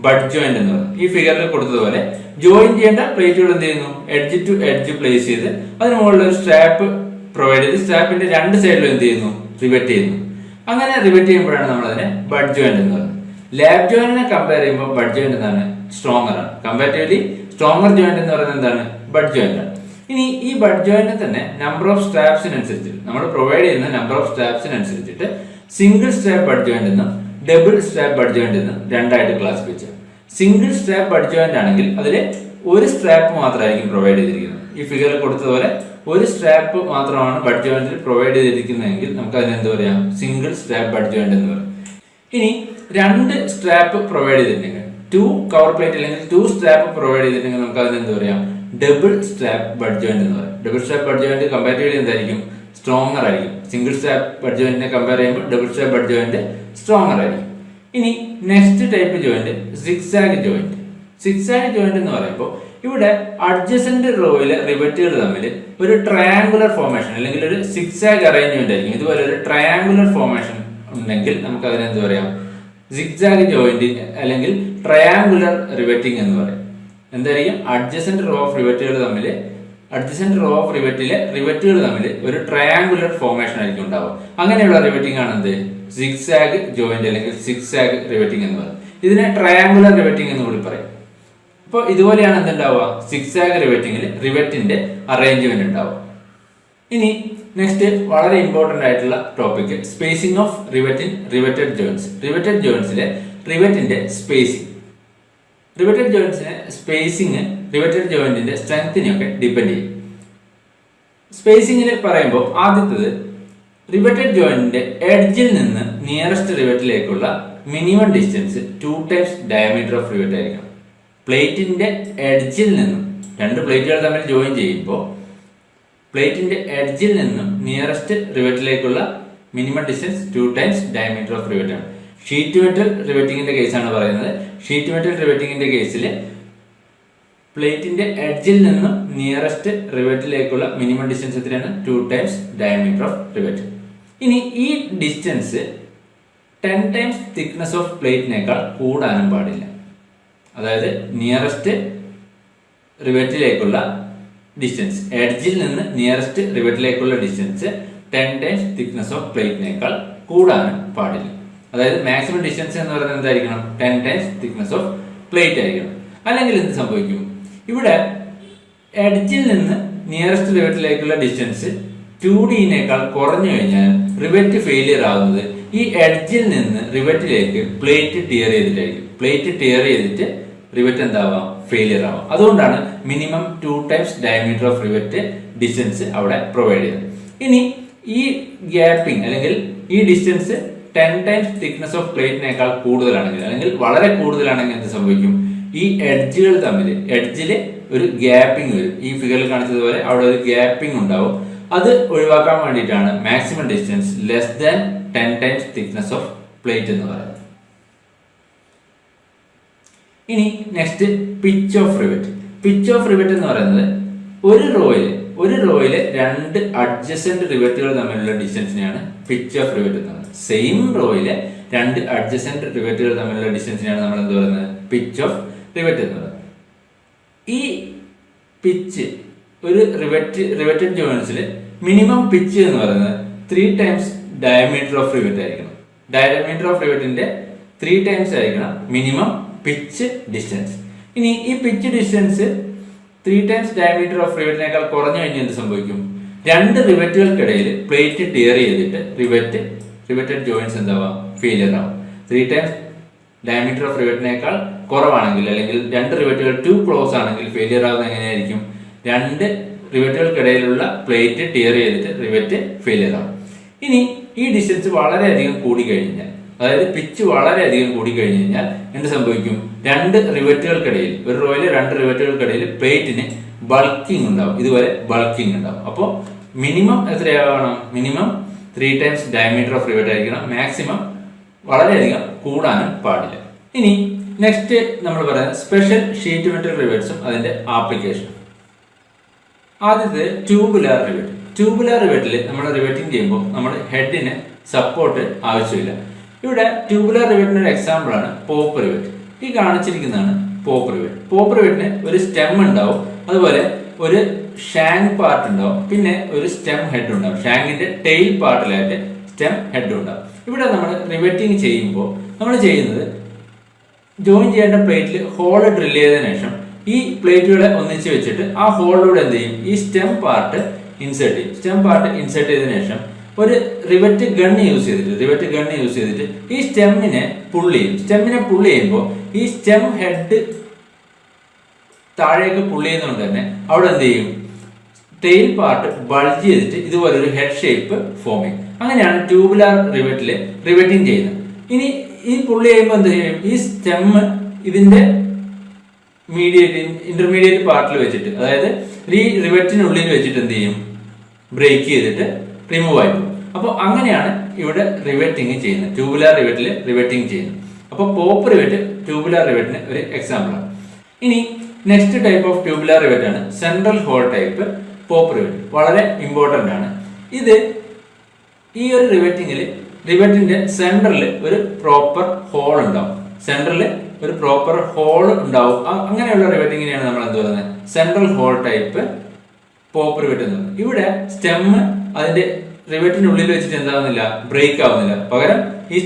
ബഡ് ജോയിന്റ് എന്ന് പറയുന്നത്. ഈ ഫിഗറിൽ കൊടുത്തതുപോലെ ജോയിൻ ചെയ്യേണ്ട പ്ലേറ്റുകൾ എന്ത് ചെയ്യുന്നു? എഡ്ജ് ടു എഡ്ജ് പ്ലേസ് ചെയ്ത് അതിന് മുകളിൽ ഒരു സ്ട്രാപ്പ് പ്രൊവൈഡ് ചെയ്ത് സ്ട്രാപ്പിന്റെ രണ്ട് സൈഡിലും എന്ത് ചെയ്യുന്നു? റിവെറ്റ് ചെയ്യുന്നു. അങ്ങനെ റിവെറ്റ് ചെയ്യുമ്പോഴാണ് നമ്മൾ അതിനെ ബഡ് ജോയിന്റ് എന്ന് പറയുന്നത്. ലാബ് ജോയിന്റിനെ കമ്പയർ ചെയ്യുമ്പോൾ ബഡ് ജോയിന്റ് എന്താണ്? സ്ട്രോങ്ങർ ആണ്. കമ്പാരിറ്റീവ്ലി സ്ട്രോങ്ങർ ജോയിന്റ് എന്ന് പറയുന്നത് എന്താണ്? ബഡ് ജോയിന്റ് ആണ്. ഇനി ഈ ബഡ് ജോയിന്റ് തന്നെ നമ്പർ ഓഫ് സ്ട്രാപ്സിനനുസരിച്ച് നമ്മൾ പ്രൊവൈഡ് ചെയ്യുന്ന നമ്പർ ഓഫ് സ്ട്രാപ്സിനനുസരിച്ചിട്ട് സിംഗിൾ സ്ട്രാപ്പ് ബഡ് ജോയിന്റ് എന്നും ഡബിൾ സ്ട്രാപ്പ് ബഡ് ജോയിന്റ് എന്നും രണ്ടായിട്ട് ക്ലാസിഫൈ ചെയ്യാം. സിംഗിൾ സ്ട്രാപ്പ് ബഡ് ജോയിന്റ് ആണെങ്കിൽ അതിൽ ഒരു സ്ട്രാപ്പ് മാത്രമായിരിക്കും പ്രൊവൈഡ് ചെയ്തിരിക്കുന്നത്. ഈ ഫിഗറിൽ കൊടുത്തതുപോലെ ഒരു സ്ട്രാപ്പ് മാത്രമാണ് ബഡ് ജോയിന്റിൽ പ്രൊവൈഡ് ചെയ്തിരിക്കുന്നതെങ്കിൽ നമുക്ക് അതിന് എന്ത് പറയാം? സിംഗിൾ സ്ട്രാപ്പ് ബഡ് ജോയിന്റ് എന്ന് പറയും. ഇനി രണ്ട് സ്ട്രാപ്പ് പ്രൊവൈഡ് ചെയ്തിട്ടുണ്ടെങ്കിൽ, 2 കവർ പ്ലേറ്റ് അല്ലെങ്കിൽ 2 സ്ട്രാപ്പ് പ്രൊവൈഡ് ചെയ്തിട്ടുണ്ടെങ്കിൽ നമുക്ക് അതിന് എന്ത് പറയാം? ഡബിൾ സ്ട്രാപ്പ് ബഡ് ജോയിന്റ് എന്ന് പറയും. Double strap butt joint comparatively എന്തായിരിക്കും? സ്ട്രോങ്ങർ ആയിരിക്കും. സിംഗിൾ സ്ട്രാപ്പ് ബഡ് ജോയിന്റിനെ കമ്പയർ ചെയ്യുമ്പോൾ double strap butt joint stronger ആയിരിക്കും. ഇനി next type joint zigzag joint. Zigzag joint എന്ന് പറയുമ്പോൾ ഇവിടെ അഡ്ജസന്റ് റോയിലെ റിവറ്റുകൾ തമ്മിൽ ഒരു ട്രയാങ്കുലർ ഫോർമേഷൻ അല്ലെങ്കിൽ ഒരു സിഗ്സാഗ് അറേഞ്ച്മെന്റ് ആയിരിക്കും. ഇതുപോലെ ഒരു ട്രയാങ്കുലർ ഫോർമേഷൻ ഉണ്ടെങ്കിൽ നമുക്ക് അതിനെ എന്ത് പറയാം? സിഗ്സാഗ് ജോയിന്റ് അല്ലെങ്കിൽ ട്രയാങ്കുലർ റിവറ്റിംഗ് എന്ന് പറയും. എന്തായിരിക്കും? അഡ്ജസന്റ് റോ ഓഫ് റിവറ്റുകൾ തമ്മിൽ റിവറ്റുകൾ തമ്മിൽ ഒരു ട്രയാങ്കുലർ ഫോർമേഷൻ ആയിരിക്കും ഉണ്ടാവും. അങ്ങനെയുള്ള റിവറ്റിംഗ് ആണ് എന്ത്? സിഗ്സാഗ് ജോയിന്റ് അല്ലെങ്കിൽ സിഗ്സാഗ് റിവറ്റിംഗ് എന്ന് പറയും. ഇതിനെ ട്രയാങ്കുലർ റിവറ്റിംഗ് എന്ന് കൂടി പറയും. അപ്പോൾ ഇതുപോലെയാണ് എന്തുണ്ടാവുക? സിഗ്സാഗ് റിവറ്റിംഗിൽ റിവറ്റിന്റെ അറേഞ്ച്മെന്റ് ഉണ്ടാവും. ഇനി നെക്സ്റ്റ് വളരെ ഇമ്പോർട്ടന്റ് ആയിട്ടുള്ള topic spacing of riveted joints. Riveted ജോയിന്റ്സിലെ റിവറ്റിന്റെ സ്പേസിംഗ്. റിവറ്റഡ് ജോയിന്റ്സിനെ സ്പേസിംഗ് റിവറ്റഡ് ജോയിന്റിന്റെ സ്ട്രെങ്തിനെയൊക്കെ ഡിപ്പെൻഡ് ചെയ്യും. സ്പേസിംഗിൽ പറയുമ്പോൾ ആദ്യത്തേത് റിവറ്റഡ് ജോയിന്റിന്റെ എഡ്ജിൽ നിന്ന് നിയറസ്റ്റ് റിവറ്റിലേക്കുള്ള minimum distance 2 times diameter of rivet ആയിരിക്കണം. പ്ലേറ്റിന്റെ എഡ്ജിൽ നിന്നും, രണ്ട് പ്ലേറ്റുകൾ തമ്മിൽ ജോയിൻ ചെയ്യുമ്പോൾ പ്ലേറ്റിന്റെ എഡ്ജിൽ നിന്നും നിയറസ്റ്റ് റിവറ്റിലേക്കുള്ള minimum distance 2 times diameter of rivet ആണ്. ഷീറ്റ് മെറ്റൽ റിവറ്റിംഗിന്റെ കേസാണ് പറയുന്നത്. ഷീറ്റ് മെറ്റൽ റിവറ്റിംഗിന്റെ കേസിൽ പ്ലേറ്റിന്റെ എഡ്ജിൽ നിന്നും നിയറസ്റ്റ് റിവറ്റിലേക്കുള്ള മിനിമം ഡിസ്റ്റൻസ് എത്രയാണ്? 2 ടൈംസ് ഡയമീറ്റർ ഓഫ് റിവറ്റ്. ഇനി ഈ ഡിസ്റ്റൻസ് 10 ടൈംസ് തിക്നെസ് ഓഫ് പ്ലേറ്റിനേക്കാൾ കൂടാനും പാടില്ല. അതായത് നിയറസ്റ്റ് റിവറ്റിലേക്കുള്ള ഡിസ്റ്റൻസ്, എഡ്ജിൽ നിന്ന് നിയറസ്റ്റ് റിവറ്റിലേക്കുള്ള ഡിസ്റ്റൻസ് 10 ടൈംസ് തിക്നെസ് ഓഫ് പ്ലേറ്റിനേക്കാൾ കൂടാനും പാടില്ല. അതായത് മാക്സിമം ഡിസ്റ്റൻസ് എന്ന് പറയുന്നത് എന്തായിരിക്കണം? 10 ടൈംസ് തിക്നെസ് ഓഫ് പ്ലേറ്റ് ആയിരിക്കണം. അല്ലെങ്കിൽ എന്ത് സംഭവിക്കും? ഇവിടെ എഡ്ജിൽ നിന്ന് നിയറസ്റ്റ് റിവറ്റിലേക്കുള്ള ഡിസ്റ്റൻസ് 2D-നേക്കാൾ കുറഞ്ഞു കഴിഞ്ഞാൽ റിവറ്റ് ഫെയിലിയർ ആകുന്നത് ഈ എഡ്ജിൽ നിന്ന് റിവറ്റിലേക്ക് പ്ലേറ്റ് ടിയർ ചെയ്തിട്ടായിരിക്കും. പ്ലേറ്റ് ടിയർ ചെയ്തിട്ട് റിവറ്റ് എന്താവാം? ഫെയിലിയർ ആവാം. അതുകൊണ്ടാണ് minimum 2 times diameter of rivet distance അവിടെ പ്രൊവൈഡ് ചെയ്യുന്നത്. ഇനി ഈ ഗ്യാപ്പിംഗ് അല്ലെങ്കിൽ ഈ ഡിസ്റ്റൻസ് 10 ടൈംസ് തിക്നെസ് ഓഫ് പ്ലേറ്റിനേക്കാൾ കൂടുതലാണെങ്കിൽ അല്ലെങ്കിൽ വളരെ കൂടുതലാണെങ്കിൽ എന്ത് സംഭവിക്കും? ഈ എഡ്ജുകൾ തമ്മിൽ എഡ്ജിൽ ഒരു ഗ്യാപ്പിംഗ് വരും. ഈ ഫിഗറിൽ കാണിച്ചതുപോലെ അവിടെ ഒരു ഗ്യാപ്പിംഗ് ഉണ്ടാവും. അത് ഒഴിവാക്കാൻ വേണ്ടിയിട്ടാണ് maximum distance less than 10 times thickness of plate എന്ന് പറയുന്നത്. ഇനി next pitch of rivet. Pitch of rivet എന്ന് പറയുന്നത് ഒരു റോയിലെ രണ്ട് അഡ്ജസന്റ് റിവറ്റുകൾ തമ്മിലുള്ള ഡിസ്റ്റൻസിനെയാണ് പിച്ച് ഓഫ് റിവറ്റ് എന്ന് പറയുന്നത്. സെയിം റോയിലെ രണ്ട് അഡ്ജസന്റ് റിവറ്റുകൾ തമ്മിലുള്ള ഡിസ്റ്റൻസിനെയാണ് നമ്മൾ എന്ത് പറയുന്നത്? പിച്ച് ഓഫ് റിവറ്റ് എന്ന് പറയുന്നത്. ഈ പിച്ച് ഒരു റിവറ്റഡ് ജോയിന്റ്സിൽ മിനിമം പിച്ച് എന്ന് പറയുന്നത് 3 ടൈംസ് ഡയമീറ്റർ ഓഫ് റിവറ്റ് ആയിരിക്കണം. ഡയമീറ്റർ ഓഫ് റിവറ്റിന്റെ 3 ടൈംസ് ആയിരിക്കണം മിനിമം പിച്ച് ഡിസ്റ്റൻസ്. ഇനി ഈ pitch distance 3 times diameter of റിവറ്റിനേക്കാൾ കുറഞ്ഞു കഴിഞ്ഞാൽ എന്ത് സംഭവിക്കും? രണ്ട് റിവറ്റുകൾക്കിടയിൽ പ്ലേറ്റ് ടിയർ ചെയ്തിട്ട് റിവറ്റഡ് ജോയിന്റ്സ് എന്താവാം? ഫെയിലിയർ ആവും. 3 ടൈംസ് ഡയമീറ്റർ ഓഫ് റിവറ്റിനേക്കാൾ കുറവാണെങ്കിൽ അല്ലെങ്കിൽ രണ്ട് റിവറ്റുകൾ ടു ക്ലോസ് ആണെങ്കിൽ ഫെയിലിയർ ആവുന്നത് എങ്ങനെയായിരിക്കും? രണ്ട് റിവറ്റുകൾക്കിടയിലുള്ള പ്ലേറ്റ് ടിയർ ചെയ്തിട്ട് റിവറ്റ് ഫെയിലിയർ ആവും. ഇനി ഈ ഡിസ്റ്റൻസ് വളരെയധികം കൂടിക്കഴിഞ്ഞാൽ, അതായത് പിച്ച് വളരെയധികം കൂടിക്കഴിഞ്ഞു കഴിഞ്ഞാൽ എന്ത് സംഭവിക്കും? രണ്ട് റിവറ്റുകൾക്കിടയിൽ, ഒരു റോയിലെ രണ്ട് റിവറ്റുകൾക്കിടയിൽ പ്ലേറ്റിന് ബൾക്കിംഗ് ഉണ്ടാവും. ഇതുപോലെ ബൾക്കിംഗ് ഉണ്ടാവും. അപ്പോൾ മിനിമം എത്രയാവണം? Minimum 3 times diameter of rivet ആയിരിക്കണം. മാക്സിമം വളരെയധികം കൂടാനും പാടില്ല. ഇനി നെക്സ്റ്റ് നമ്മൾ പറയുന്നത് സ്പെഷ്യൽ ഷീറ്റ് മെറ്റൽ റിവറ്റ്സും അതിന്റെ ആപ്ലിക്കേഷൻ. ആദ്യത്തെ ട്യൂബുലാർ റിവറ്റ്. ട്യൂബുലാർ റിവറ്റിൽ നമ്മൾ റിവറ്റിംഗ് ചെയ്യുമ്പോൾ നമ്മൾ ഹെഡിന് സപ്പോർട്ട് ആവശ്യമില്ല. ഇവിടെ ട്യൂബുലാർ റിവറ്റിന് ഒരു എക്സാമ്പിൾ ആണ് പോപ്പ് റിവറ്റ്. ഈ കാണിച്ചിരിക്കുന്നതാണ് പോപ്പ് റിവറ്റ്. പോപ്പ് റിവറ്റിന് ഒരു സ്റ്റെം ഉണ്ടാവും, അതുപോലെ ഒരു ഷാങ്ക് പാർട്ട് ഉണ്ടാവും, പിന്നെ ഒരു സ്റ്റെം ഹെഡ് ഉണ്ടാവും. ഷാങ്കിന്റെ ടെയിൽ പാർട്ടിലായിട്ട് സ്റ്റെം ഹെഡ് ഉണ്ടാവും. ഇവിടെ നമ്മൾ റിവറ്റിംഗ് ചെയ്യുമ്പോൾ നമ്മൾ ചെയ്യുന്നത് ജോയിൻ ചെയ്യേണ്ട പ്ലേറ്റിൽ ഹോൾ ഡ്രിൽ ചെയ്തതിനു ശേഷം ഈ പ്ലേറ്റുകളെ ഒന്നിച്ച് വെച്ചിട്ട് ആ ഹോളിലൂടെ എന്ത് ചെയ്യും, ഈ സ്റ്റെം പാർട്ട് ഇൻസേർട്ട് ചെയ്യും. സ്റ്റെം പാർട്ട് ഇൻസേർട്ട് ചെയ്തതിനു ശേഷം ഒരു റിവറ്റ് ഗൺ യൂസ് ചെയ്തിട്ട് ഈ സ്റ്റെമ്മിനെ പുള്ളി ചെയ്യും. സ്റ്റെമ്മിനെ പുള്ളി ചെയ്യുമ്പോൾ ഈ സ്റ്റെം ഹെഡ് താഴേക്ക് പുള്ളി ചെയ്യുന്നതുകൊണ്ട് തന്നെ അവിടെ എന്ത് ചെയ്യും, ടെയിൽ പാർട്ട് ബൾജ് ചെയ്തിട്ട് ഇതുപോലെ ഒരു ഹെഡ് ഷേപ്പ് ഫോം ചെയ്യും. അങ്ങനെയാണ് ട്യൂബുലാർ റിവറ്റില് റിവറ്റിംഗ് ചെയ്യുന്നത്. ഇനി ഈ പുള്ളി ചെയ്യുമ്പോൾ എന്ത് ചെയ്യും, ഈ സ്റ്റെമ്മ് ഇതിന്റെ ഇന്റർമീഡിയറ്റ് പാർട്ടിൽ വെച്ചിട്ട്, അതായത് ഈ റിവറ്റിനുള്ളിൽ വെച്ചിട്ട് എന്ത് ചെയ്യും, ബ്രേക്ക് ചെയ്തിട്ട് റിമൂവ് ആയി പോകും. അപ്പോൾ അങ്ങനെയാണ് ഇവിടെ റിവറ്റിംഗ് ചെയ്യുന്നത്, ട്യൂബുലാർ റിവറ്റിൽ റിവറ്റിംഗ് ചെയ്യുന്നത്. അപ്പോൾ പോപ്പ് റിവറ്റ് ട്യൂബുലാർ റിവറ്റിന് ഒരു എക്സാമ്പിൾ ആണ്. ഇനി next type of tubular rivet ആണ് central hole type pop rivet. വളരെ ഇമ്പോർട്ടന്റ് ആണ് ഇത്. ഈ ഒരു റിവറ്റിന്റെ സെന്ററിൽ ഒരു പ്രോപ്പർ ഹോൾ ഉണ്ടാവും. അങ്ങനെയുള്ള റിവറ്റിങ്ങിനെയാണ് നമ്മൾ എന്ത് പറയുന്നത്, central hole type pop rivet എന്ന് പറയുന്നത്. ഇവിടെ സ്റ്റെമ്മ് അതിന്റെ റിവറ്റിനുള്ളിൽ വെച്ചിട്ട് എന്താവുന്നില്ല, ബ്രേക്ക് ആവുന്നില്ല. പകരം ഈ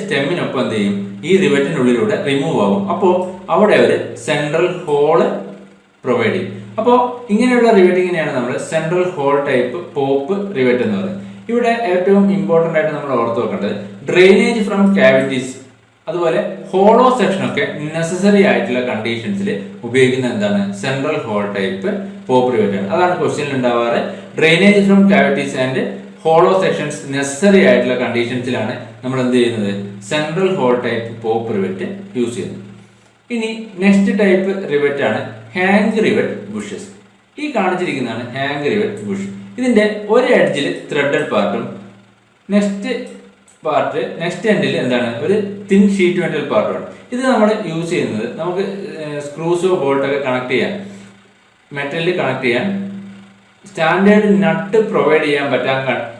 സ്റ്റെമ്മിനൊപ്പം എന്ത് ചെയ്യും, ഈ റിവറ്റിനുള്ളിലൂടെ റിമൂവ് ആവും. അപ്പോൾ അവിടെ ഒരു സെൻട്രൽ ഹോള് പ്രൊവൈഡ് ചെയ്യും. അപ്പോൾ ഇങ്ങനെയുള്ള റിവറ്റിങ്ങിനെയാണ് നമ്മൾ central hole type pop rivet എന്ന് പറയുന്നത്. ഇവിടെ ഏറ്റവും ഇമ്പോർട്ടന്റ് ആയിട്ട് നമ്മൾ ഓർത്ത് വെക്കേണ്ടത് ഡ്രെയിനേജ് ഫ്രം കാവിറ്റീസ്, അതുപോലെ ഹോളോ സെക്ഷൻ ഒക്കെ നെസസറി ആയിട്ടുള്ള കണ്ടീഷൻസിൽ ഉപയോഗിക്കുന്ന എന്താണ്, central hole type pop rivet ആണ്. അതാണ് ക്വസ്റ്റ്യനിൽ ഉണ്ടാവാറ്. Drainage from cavities and hollow sections necessary ആയിട്ടുള്ള കണ്ടീഷൻസിലാണ് നമ്മൾ എന്ത് ചെയ്യുന്നത്, central hole type pop rivet use ചെയ്യുന്നത്. ഇനി നെക്സ്റ്റ് ടൈപ്പ് റിവറ്റ് ആണ് ഹാങ് റിവറ്റ് ബുഷസ്. ഈ കാണിച്ചിരിക്കുന്നതാണ് ഹാങ് റിവറ്റ് ബുഷ്. ഇതിന്റെ ഒരു എഡ്ജിൽ ത്രെഡഡ് പാർട്ടും നെക്സ്റ്റ് എൻഡിൽ എന്താണ്, ഒരു തിൻ ഷീറ്റ് മെറ്റൽ പാർട്ടുമാണ്. ഇത് നമ്മൾ യൂസ് ചെയ്യുന്നത് നമുക്ക് സ്ക്രൂസോ ബോൾട്ടൊക്കെ കണക്ട് ചെയ്യാൻ, മെറ്റലിൽ കണക്ട് ചെയ്യാൻ സ്റ്റാൻഡേർഡ് നട്ട് പ്രൊവൈഡ് ചെയ്യാൻ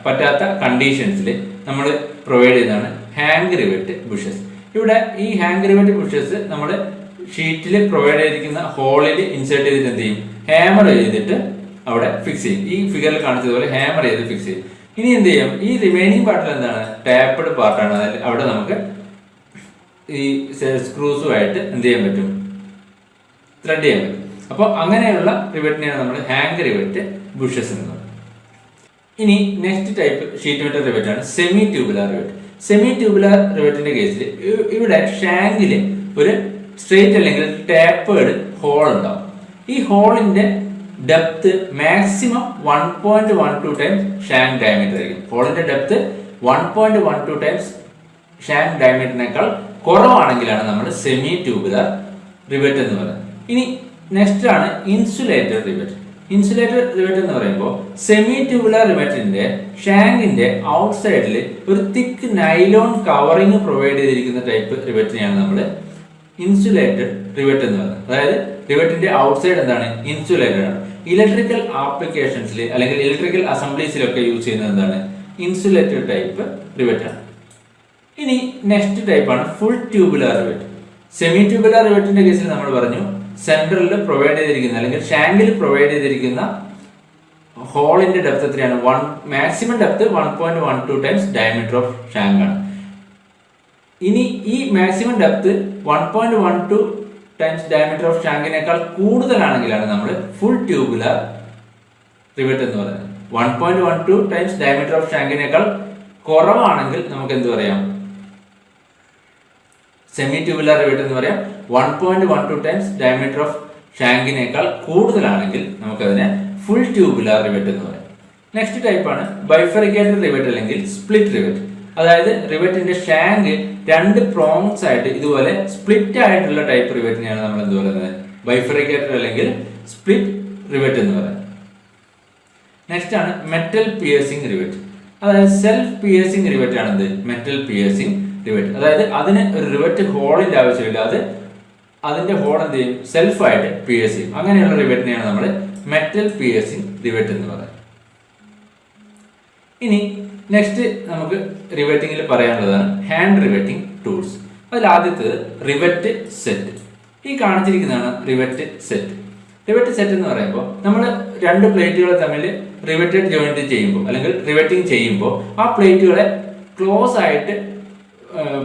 പറ്റാത്ത കണ്ടീഷൻസിൽ നമ്മൾ പ്രൊവൈഡ് ചെയ്യുന്നതാണ് ഹാങ് റിവറ്റ് ബുഷസ്. ഇവിടെ ഈ ഹാങ് റിവറ്റ് ബുഷസ് നമ്മൾ ഷീറ്റിൽ പ്രൊവൈഡ് ചെയ്തിരിക്കുന്ന ഹോളിൽ ഇൻസേർട്ട് ചെയ്തിട്ട് എന്ത് ചെയ്യും, ഹാമർ ചെയ്തിട്ട് അവിടെ ഫിക്സ് ചെയ്യും. ഈ ഫിഗറിൽ കാണിച്ചതുപോലെ ഹാമർ ചെയ്ത് ഫിക്സ് ചെയ്യും. ഇനി എന്ത് ചെയ്യും, ഈ റിമൈനിങ് പാർട്ടിൽ എന്താണ്, ടാപ്പഡ് പാർട്ടാണ്. അതായത് അവിടെ നമുക്ക് ഈ സ്ക്രൂസുമായിട്ട് എന്ത് ചെയ്യാൻ പറ്റും, ത്രെഡ് ചെയ്യാൻ പറ്റും. അപ്പോൾ അങ്ങനെയുള്ള റിവറ്റിനെയാണ് നമ്മൾ ഹാങ് റിവറ്റ് ബുഷസ് എന്ന് പറയുന്നത്. ഇനി next type sheet metal rivet ആണ് semi tubular rivet. Semi tubular റിവറ്റിന്റെ കേസിൽ ഇവിടെ ഷാങ്കിൽ ഒരു സ്ട്രെയിറ്റ് അല്ലെങ്കിൽ ടാപ്പേഡ് ഹോൾ ഉണ്ടാവും. ഈ ഹോളിന്റെ depth maximum 1.12 times shank diameter ആയിരിക്കും. ഹോളിന്റെ ഡെപ്ത് 1.12 ടൈംസ് ഷാങ്ക് ഡയമീറ്ററിനേക്കാൾ കുറവാണെങ്കിലാണ് നമ്മൾ സെമി ട്യൂബുലാർ റിവറ്റ് എന്ന് പറയുന്നത്. ഇനി നെക്സ്റ്റ് ആണ് ഇൻസുലേറ്റഡ് റിവറ്റ്. ഇൻസുലേറ്റഡ് റിവറ്റ് എന്ന് പറയുമ്പോൾ സെമി ട്യൂബുലാർ റിവറ്റിന്റെ ഷാങ്കിന്റെ ഔട്ട് സൈഡിൽ ഒരു തിക്ക് നൈലോൺ കവറിങ് പ്രൊവൈഡ് ചെയ്തിരിക്കുന്ന ടൈപ്പ് റിവറ്റിനെയാണ് നമ്മൾ ഇൻസുലേറ്റഡ് റിവറ്റ് എന്ന് പറയുന്നത്. അതായത് റിവറ്റിന്റെ ഔട്ട് സൈഡ് എന്താണ്, ഇൻസുലേറ്റഡ് ആണ്. ഇലക്ട്രിക്കൽ ആപ്ലിക്കേഷൻസിൽ അല്ലെങ്കിൽ ഇലക്ട്രിക്കൽ അസംബ്ലീസിലൊക്കെ യൂസ് ചെയ്യുന്നത് എന്താണ്, ഇൻസുലേറ്റഡ് ടൈപ്പ് റിവറ്റ് ആണ്. ഇനി നെക്സ്റ്റ് ടൈപ്പ് ആണ് full tubular rivet. Semi tubular റിവറ്റിന്റെ കേസിൽ നമ്മൾ പറഞ്ഞു സെൻട്രലിൽ പ്രൊവൈഡ് ചെയ്തിരിക്കുന്ന അല്ലെങ്കിൽ ഷാങ്കിൽ പ്രൊവൈഡ് ചെയ്തിരിക്കുന്ന ഹോളിന്റെ ഡെപ്ത് എത്രയാണ്, maximum depth 1.12 times diameter of shank ആണ്. ഇനി ഈ maximum depth 1.12 times diameter of ഷാങ്കിനേക്കാൾ കൂടുതലാണെങ്കിലാണ് നമ്മൾ ഫുൾ ട്യൂബുലാർ റിവറ്റ് എന്ന് പറയുന്നത്. 1.12 ടൈംസ് ഡയമീറ്റർ ഓഫ് ഷാങ്കിനേക്കാൾ കുറവാണെങ്കിൽ നമുക്ക് എന്ത് പറയാം, സെമി ട്യൂബുലാർ റിവറ്റ് എന്ന് പറയാം. 1.12 ടൈംസ് ഡയമീറ്റർ ഓഫ് ഷാങ്കിനേക്കാൾ കൂടുതലാണെങ്കിൽ നമുക്കതിനെ ഫുൾ ട്യൂബുലാർ റിവറ്റ് എന്ന് പറയാം. നെക്സ്റ്റ് ടൈപ്പ് ആണ് ബൈഫറിക്കേറ്റഡ് റിവറ്റ് അല്ലെങ്കിൽ സ്പ്ലിറ്റ് റിവറ്റ്. അതായത് റിവറ്റിന്റെ ഷാങ്ക് രണ്ട് പ്രോങ്സ് ആയിട്ട് ഇതുപോലെ സ്പ്ലിറ്റ് ആയിട്ടുള്ള ടൈപ്പ് റിവറ്റിനെയാണ് നമ്മൾ എന്ത് പറയുന്നത്, ബൈഫറിക്കേറ്റഡ് അല്ലെങ്കിൽ സ്പ്ലിറ്റ് റിവറ്റ് എന്ന് പറയുന്നത്. നെക്സ്റ്റ് ആണ് മെറ്റൽ പിയേഴ്സിംഗ് റിവറ്റ്. അതായത് സെൽഫ് പിയേഴ്സിംഗ് റിവറ്റ് ആണിത് മെറ്റൽ പിയേഴ്സിംഗ് റിവറ്റ്. അതായത് അതിന് ഒരു റിവറ്റ് ഹോളിന്റെ ആവശ്യമില്ല, അതിന്റെ ഹോൾ എന്ത് ചെയ്യും, സെൽഫായിട്ട് പിയേഴ്സ് ചെയ്യും. അങ്ങനെയുള്ള റിവറ്റിനെയാണ് നമ്മൾ മെറ്റൽ പിയേഴ്സിംഗ് റിവറ്റ് എന്ന് പറയുന്നത്. ഇനി നെക്സ്റ്റ് നമുക്ക് റിവറ്റിംഗിൽ പറയാനുള്ളതാണ് ഹാൻഡ് റിവറ്റിംഗ് ടൂൾസ്. അതിൽ ആദ്യത്തേത് റിവറ്റ് സെറ്റ്. ഈ കാണിച്ചിരിക്കുന്നതാണ് റിവറ്റ് സെറ്റ്. റിവറ്റ് സെറ്റ് എന്ന് പറയുമ്പോൾ നമ്മൾ രണ്ട് പ്ലേറ്റുകൾ തമ്മിൽ റിവറ്റഡ് ജോയിന്റ് ചെയ്യുമ്പോൾ അല്ലെങ്കിൽ റിവറ്റിംഗ് ചെയ്യുമ്പോൾ ആ പ്ലേറ്റുകളെ ക്ലോസ് ആയിട്ട്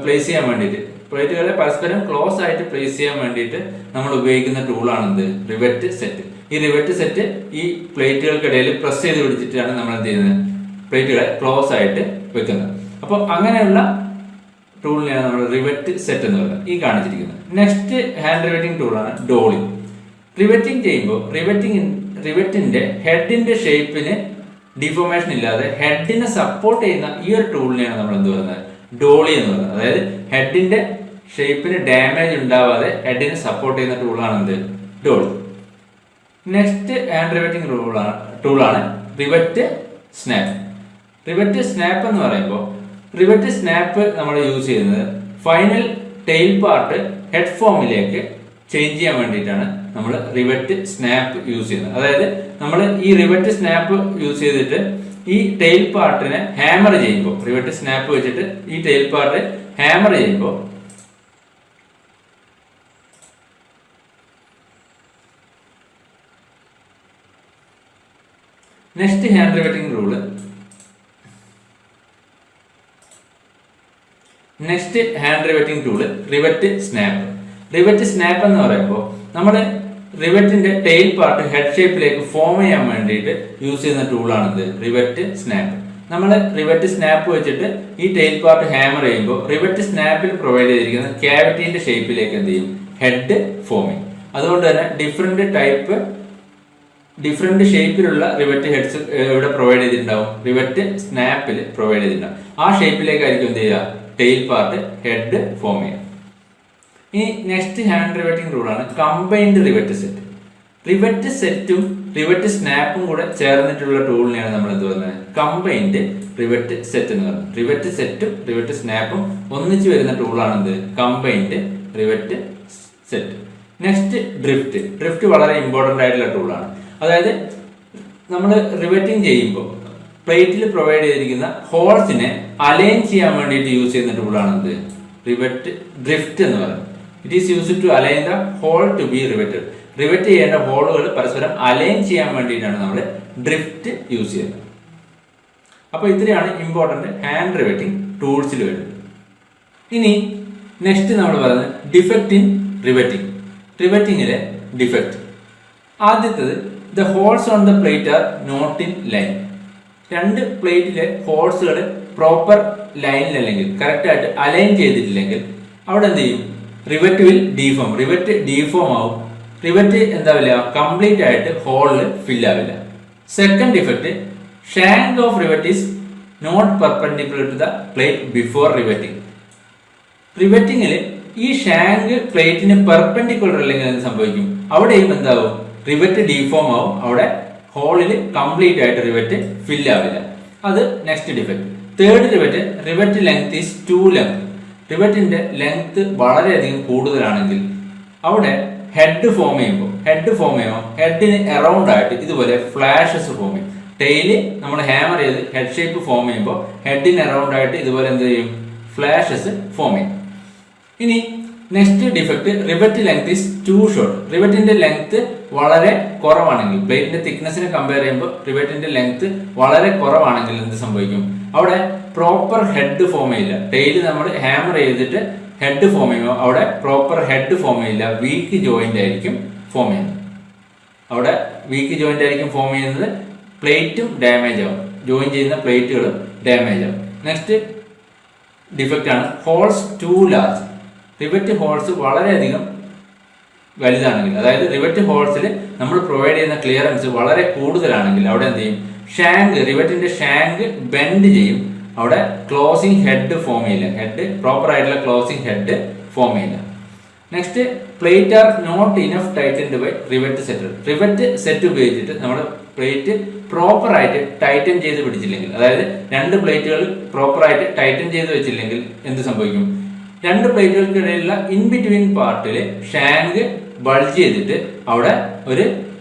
പ്ലേസ് ചെയ്യാൻ വേണ്ടിയിട്ട്, പ്ലേറ്റുകളെ പരസ്പരം ക്ലോസ് ആയിട്ട് പ്ലേസ് ചെയ്യാൻ വേണ്ടിയിട്ട് നമ്മൾ ഉപയോഗിക്കുന്ന ടൂളാണ് എന്ത്, റിവറ്റ് സെറ്റ്. ഈ റിവറ്റ് സെറ്റ് ഈ പ്ലേറ്റുകൾക്കിടയിൽ പ്രസ് ചെയ്ത് പിടിച്ചിട്ടാണ് നമ്മൾ എന്ത് ചെയ്യുന്നത്, പ്ലേറ്റുകളെ ക്ലോസ് ആയിട്ട് വെക്കുന്നത്. അപ്പോൾ അങ്ങനെയുള്ള ടൂളിനെയാണ് നമ്മൾ റിവറ്റ് സെറ്റ് എന്ന് പറയുന്നത് ഈ കാണിച്ചിരിക്കുന്നത്. നെക്സ്റ്റ് ഹാൻഡ് റിവറ്റിംഗ് ടൂളാണ് ഡോളി. റിവറ്റിംഗ് ചെയ്യുമ്പോൾ റിവറ്റിന്റെ ഹെഡിന്റെ ഷേപ്പിന് ഡിഫോർമേഷൻ ഇല്ലാതെ ഹെഡിനെ സപ്പോർട്ട് ചെയ്യുന്ന ഈ ഒരു ടൂളിനെയാണ് നമ്മൾ എന്ത് പറയുന്നത്, ഡോളി എന്ന് പറയുന്നത്. അതായത് ഹെഡിന്റെ ഷേപ്പിന് ഡാമേജ് ഉണ്ടാവാതെ ഹെഡിനെ സപ്പോർട്ട് ചെയ്യുന്ന ടൂളാണ് എന്ത്, ഡോളി. നെക്സ്റ്റ് ഹാൻഡ് റിവറ്റിംഗ് ടൂളാണ് റിവറ്റ് സ്നാപ്പ്. റിവറ്റ് സ്നാപ്പ് എന്ന് പറയുമ്പോൾ റിവറ്റ് സ്നാപ്പ് നമ്മൾ യൂസ് ചെയ്യുന്നത് ഫൈനൽ ടെയിൽ പാർട്ട് ഹെഡ് ഫോമിലേക്ക് ചേഞ്ച് ചെയ്യാൻ വേണ്ടിയിട്ടാണ് നമ്മൾ റിവറ്റ് സ്നാപ്പ് യൂസ് ചെയ്യുന്നത്. അതായത് നമ്മൾ ഈ റിവറ്റ് സ്നാപ്പ് യൂസ് ചെയ്തിട്ട് ഈ ടെയിൽ പാർട്ടിനെ ഹാമർ ചെയ്യുമ്പോൾ, റിവറ്റ് സ്നാപ്പ് വെച്ചിട്ട് ഈ ടെയിൽ പാർട്ട് ഹാമർ ചെയ്യുമ്പോൾ next hand riveting rule next hand riveting tool rivet snap. Rivet snap എന്ന് പറയുമ്പോൾ നമ്മൾ റിവറ്റിന്റെ ടെയിൽ പാർട്ട് ഹെഡ് ഷേപ്പിലേക്ക് ഫോം ചെയ്യാൻ വേണ്ടിയിട്ട് യൂസ് ചെയ്യുന്ന ടൂളാണിത് റിവറ്റ് സ്നാപ്പ്. നമ്മൾ റിവറ്റ് സ്നാപ്പ് വെച്ചിട്ട് ഈ ടെയിൽ പാർട്ട് ഹാമർ ചെയ്യുമ്പോൾ റിവറ്റ് സ്നാപ്പിൽ പ്രൊവൈഡ് ചെയ്തിരിക്കുന്ന ക്യാവിറ്റിന്റെ ഷേപ്പിലേക്ക് എന്ത് ചെയ്യും, ഹെഡ് ഫോം ചെയ്യും. അതുകൊണ്ട് തന്നെ ഡിഫറെന്റ് ഷേപ്പിലുള്ള റിവറ്റ് ഹെഡ്സ് ഇവിടെ പ്രൊവൈഡ് ചെയ്തിട്ടുണ്ടാവും, റിവറ്റ് സ്നാപ്പിൽ പ്രൊവൈഡ് ചെയ്തിട്ടുണ്ടാവും. ആ ഷേപ്പിലേക്കായിരിക്കും എന്ത് ചെയ്യുക, ടെയിൽ പാർട്ട് ഹെഡ് ഫോം ചെയ്യുക. ഇനി നെക്സ്റ്റ് ഹാൻഡ് റിവറ്റിംഗ് റൂളാണ് കമ്പൈൻഡ് റിവറ്റ് സെറ്റ്. റിവറ്റ് സെറ്റും റിവറ്റ് സ്നാപ്പും കൂടെ ചേർന്നിട്ടുള്ള ടൂളിനെയാണ് നമ്മൾ എന്ത് പറയുന്നത്, കമ്പൈൻഡ് റിവറ്റ് സെറ്റ് എന്ന് പറയുന്നത്. റിവറ്റ് സെറ്റും റിവറ്റ് സ്നാപ്പും ഒന്നിച്ച് വരുന്ന ടൂളാണ് എന്ത്, combined rivet set. Next drift വളരെ ഇമ്പോർട്ടന്റ് ആയിട്ടുള്ള ടൂളാണ്. അതായത് നമ്മൾ റിവറ്റിംഗ് ചെയ്യുമ്പോൾ പ്ലേറ്റിൽ പ്രൊവൈഡ് ചെയ്തിരിക്കുന്ന ഹോൾസിനെ അലൈൻ ചെയ്യാൻ വേണ്ടിയിട്ട് യൂസ് ചെയ്യുന്ന ടൂളാണ് എന്ത്, ഡ്രിഫ്റ്റ് എന്ന് പറയുന്നത്. It is used to align the hole to be riveted. Rivet ചെയ്യേണ്ട ഹോളുകൾ പരസ്പരം അലൈൻ ചെയ്യാൻ വേണ്ടിയിട്ടാണ് നമ്മൾ ഡ്രിഫ്റ്റ് യൂസ് ചെയ്യുന്നത്. അപ്പോൾ ഇത്രയാണ് ഇമ്പോർട്ടന്റ് ഹാൻഡ് റിവറ്റിംഗ് ടൂൾസിൽ വരുന്നത്. ഇനി നെക്സ്റ്റ് നമ്മൾ പറയുന്നത് ഡിഫക്റ്റ് ഇൻ റിവറ്റിംഗ്. റിവറ്റിംഗിലെ ഡിഫക്റ്റ് ആദ്യത്തേത് the holes on the plate are not in line. രണ്ട് പ്ലേറ്റിലെ ഹോൾസുകൾ പ്രോപ്പർ ലൈനിലല്ലെങ്കിൽ കറക്റ്റ് ആയിട്ട് അലൈൻ ചെയ്തിട്ടില്ലെങ്കിൽ അവിടെ എന്ത് ചെയ്യും, rivet will deform. Rivet deform ആവും. റിവറ്റ് എന്താവില്ല, കംപ്ലീറ്റ് ആയിട്ട് ഹോളിൽ ഫിൽ ആവില്ല. Second defect, shank of rivet is not perpendicular to the plate before riveting. റിവറ്റിംഗിൽ ഈ ഷാങ്ക് പ്ലേറ്റിന് പെർപെൻഡിക്കുലർ അല്ലെങ്കിൽ എന്ത് സംഭവിക്കും, അവിടെയും എന്താവും, റിവറ്റ് ഡീഫോം ആവും. അവിടെ ഹോളിൽ കംപ്ലീറ്റ് ആയിട്ട് റിവറ്റ് ഫിൽ ആവില്ല. അത് next defect. Third defect, rivet length is too length. റിവറ്റിന്റെ ലെങ്ത് വളരെയധികം കൂടുതലാണെങ്കിൽ അവിടെ ഹെഡ് ഫോം ചെയ്യുമ്പോൾ ഹെഡിന് അറൗണ്ട് ആയിട്ട് ഇതുപോലെ ഫ്ലാഷസ് ഫോം ചെയ്യും. ടെയില് നമ്മൾ ഹാമർ ചെയ്ത് ഹെഡ് ഷേപ്പ് ഫോം ചെയ്യുമ്പോൾ ഹെഡിന് അറൗണ്ട് ആയിട്ട് ഇതുപോലെ എന്ത് ചെയ്യും, ഫ്ലാഷസ് ഫോം ചെയ്യും. ഇനി next defect, rivet length is too short. റിവറ്റിന്റെ ലെങ്ത് വളരെ കുറവാണെങ്കിൽ, പ്ലേറ്റിന്റെ തിക്നെസ്സിനെ കമ്പയർ ചെയ്യുമ്പോൾ റിവറ്റിന്റെ ലെങ്ത് വളരെ കുറവാണെങ്കിൽ എന്ത് സംഭവിക്കും, അവിടെ പ്രോപ്പർ ഹെഡ് ഫോം ചെയ്യില്ല. ടെയില് നമ്മൾ ഹാമർ ചെയ്തിട്ട് ഹെഡ് ഫോം ചെയ്യുമ്പോൾ അവിടെ പ്രോപ്പർ ഹെഡ് ഫോം ചെയ്യില്ല, വീക്ക് ജോയിന്റ് ആയിരിക്കും ഫോം ചെയ്യുന്നത്. അവിടെ വീക്ക് ജോയിന്റ് ആയിരിക്കും ഫോം ചെയ്യുന്നത്. പ്ലേറ്റും ഡാമേജ് ആവും, ജോയിൻ ചെയ്യുന്ന പ്ലേറ്റുകളും ഡാമേജ് ആവും. നെക്സ്റ്റ് ഡിഫക്റ്റ് ആണ് holes too large. Rivet holes വളരെയധികം വലുതാണെങ്കിൽ, അതായത് റിവറ്റ് ഹോൾസിൽ നമ്മൾ പ്രൊവൈഡ് ചെയ്യുന്ന ക്ലിയറൻസ് വളരെ കൂടുതലാണെങ്കിൽ അവിടെ എന്ത് ചെയ്യും, റിവറ്റിന്റെ ഷാങ്ക് ബെൻഡ് ചെയ്യും. അവിടെ ക്ലോസിംഗ് ഹെഡ് ഫോം ചെയ്യില്ല, പ്രോപ്പർ ആയിട്ടുള്ള ക്ലോസിംഗ് ഹെഡ് ഫോം ചെയ്യില്ല. Next, plate are not enough tightened by rivet setter. Rivet set ഉപയോഗിച്ചിട്ട് നമ്മൾ പ്ലേറ്റ് പ്രോപ്പർ ആയിട്ട് ടൈറ്റൻ ചെയ്ത് പിടിച്ചില്ലെങ്കിൽ, അതായത് രണ്ട് പ്ലേറ്റുകൾ പ്രോപ്പർ ആയിട്ട് ടൈറ്റൻ ചെയ്ത് വെച്ചില്ലെങ്കിൽ എന്ത് സംഭവിക്കും, രണ്ട് പ്ലേറ്റുകൾക്കിടയിലുള്ള ഇൻ ബിറ്റ്വീൻ പാർട്ടിൽ ഷാങ്ക് ബൾജ് ചെയ്തിട്ട് അവിടെ ഒരു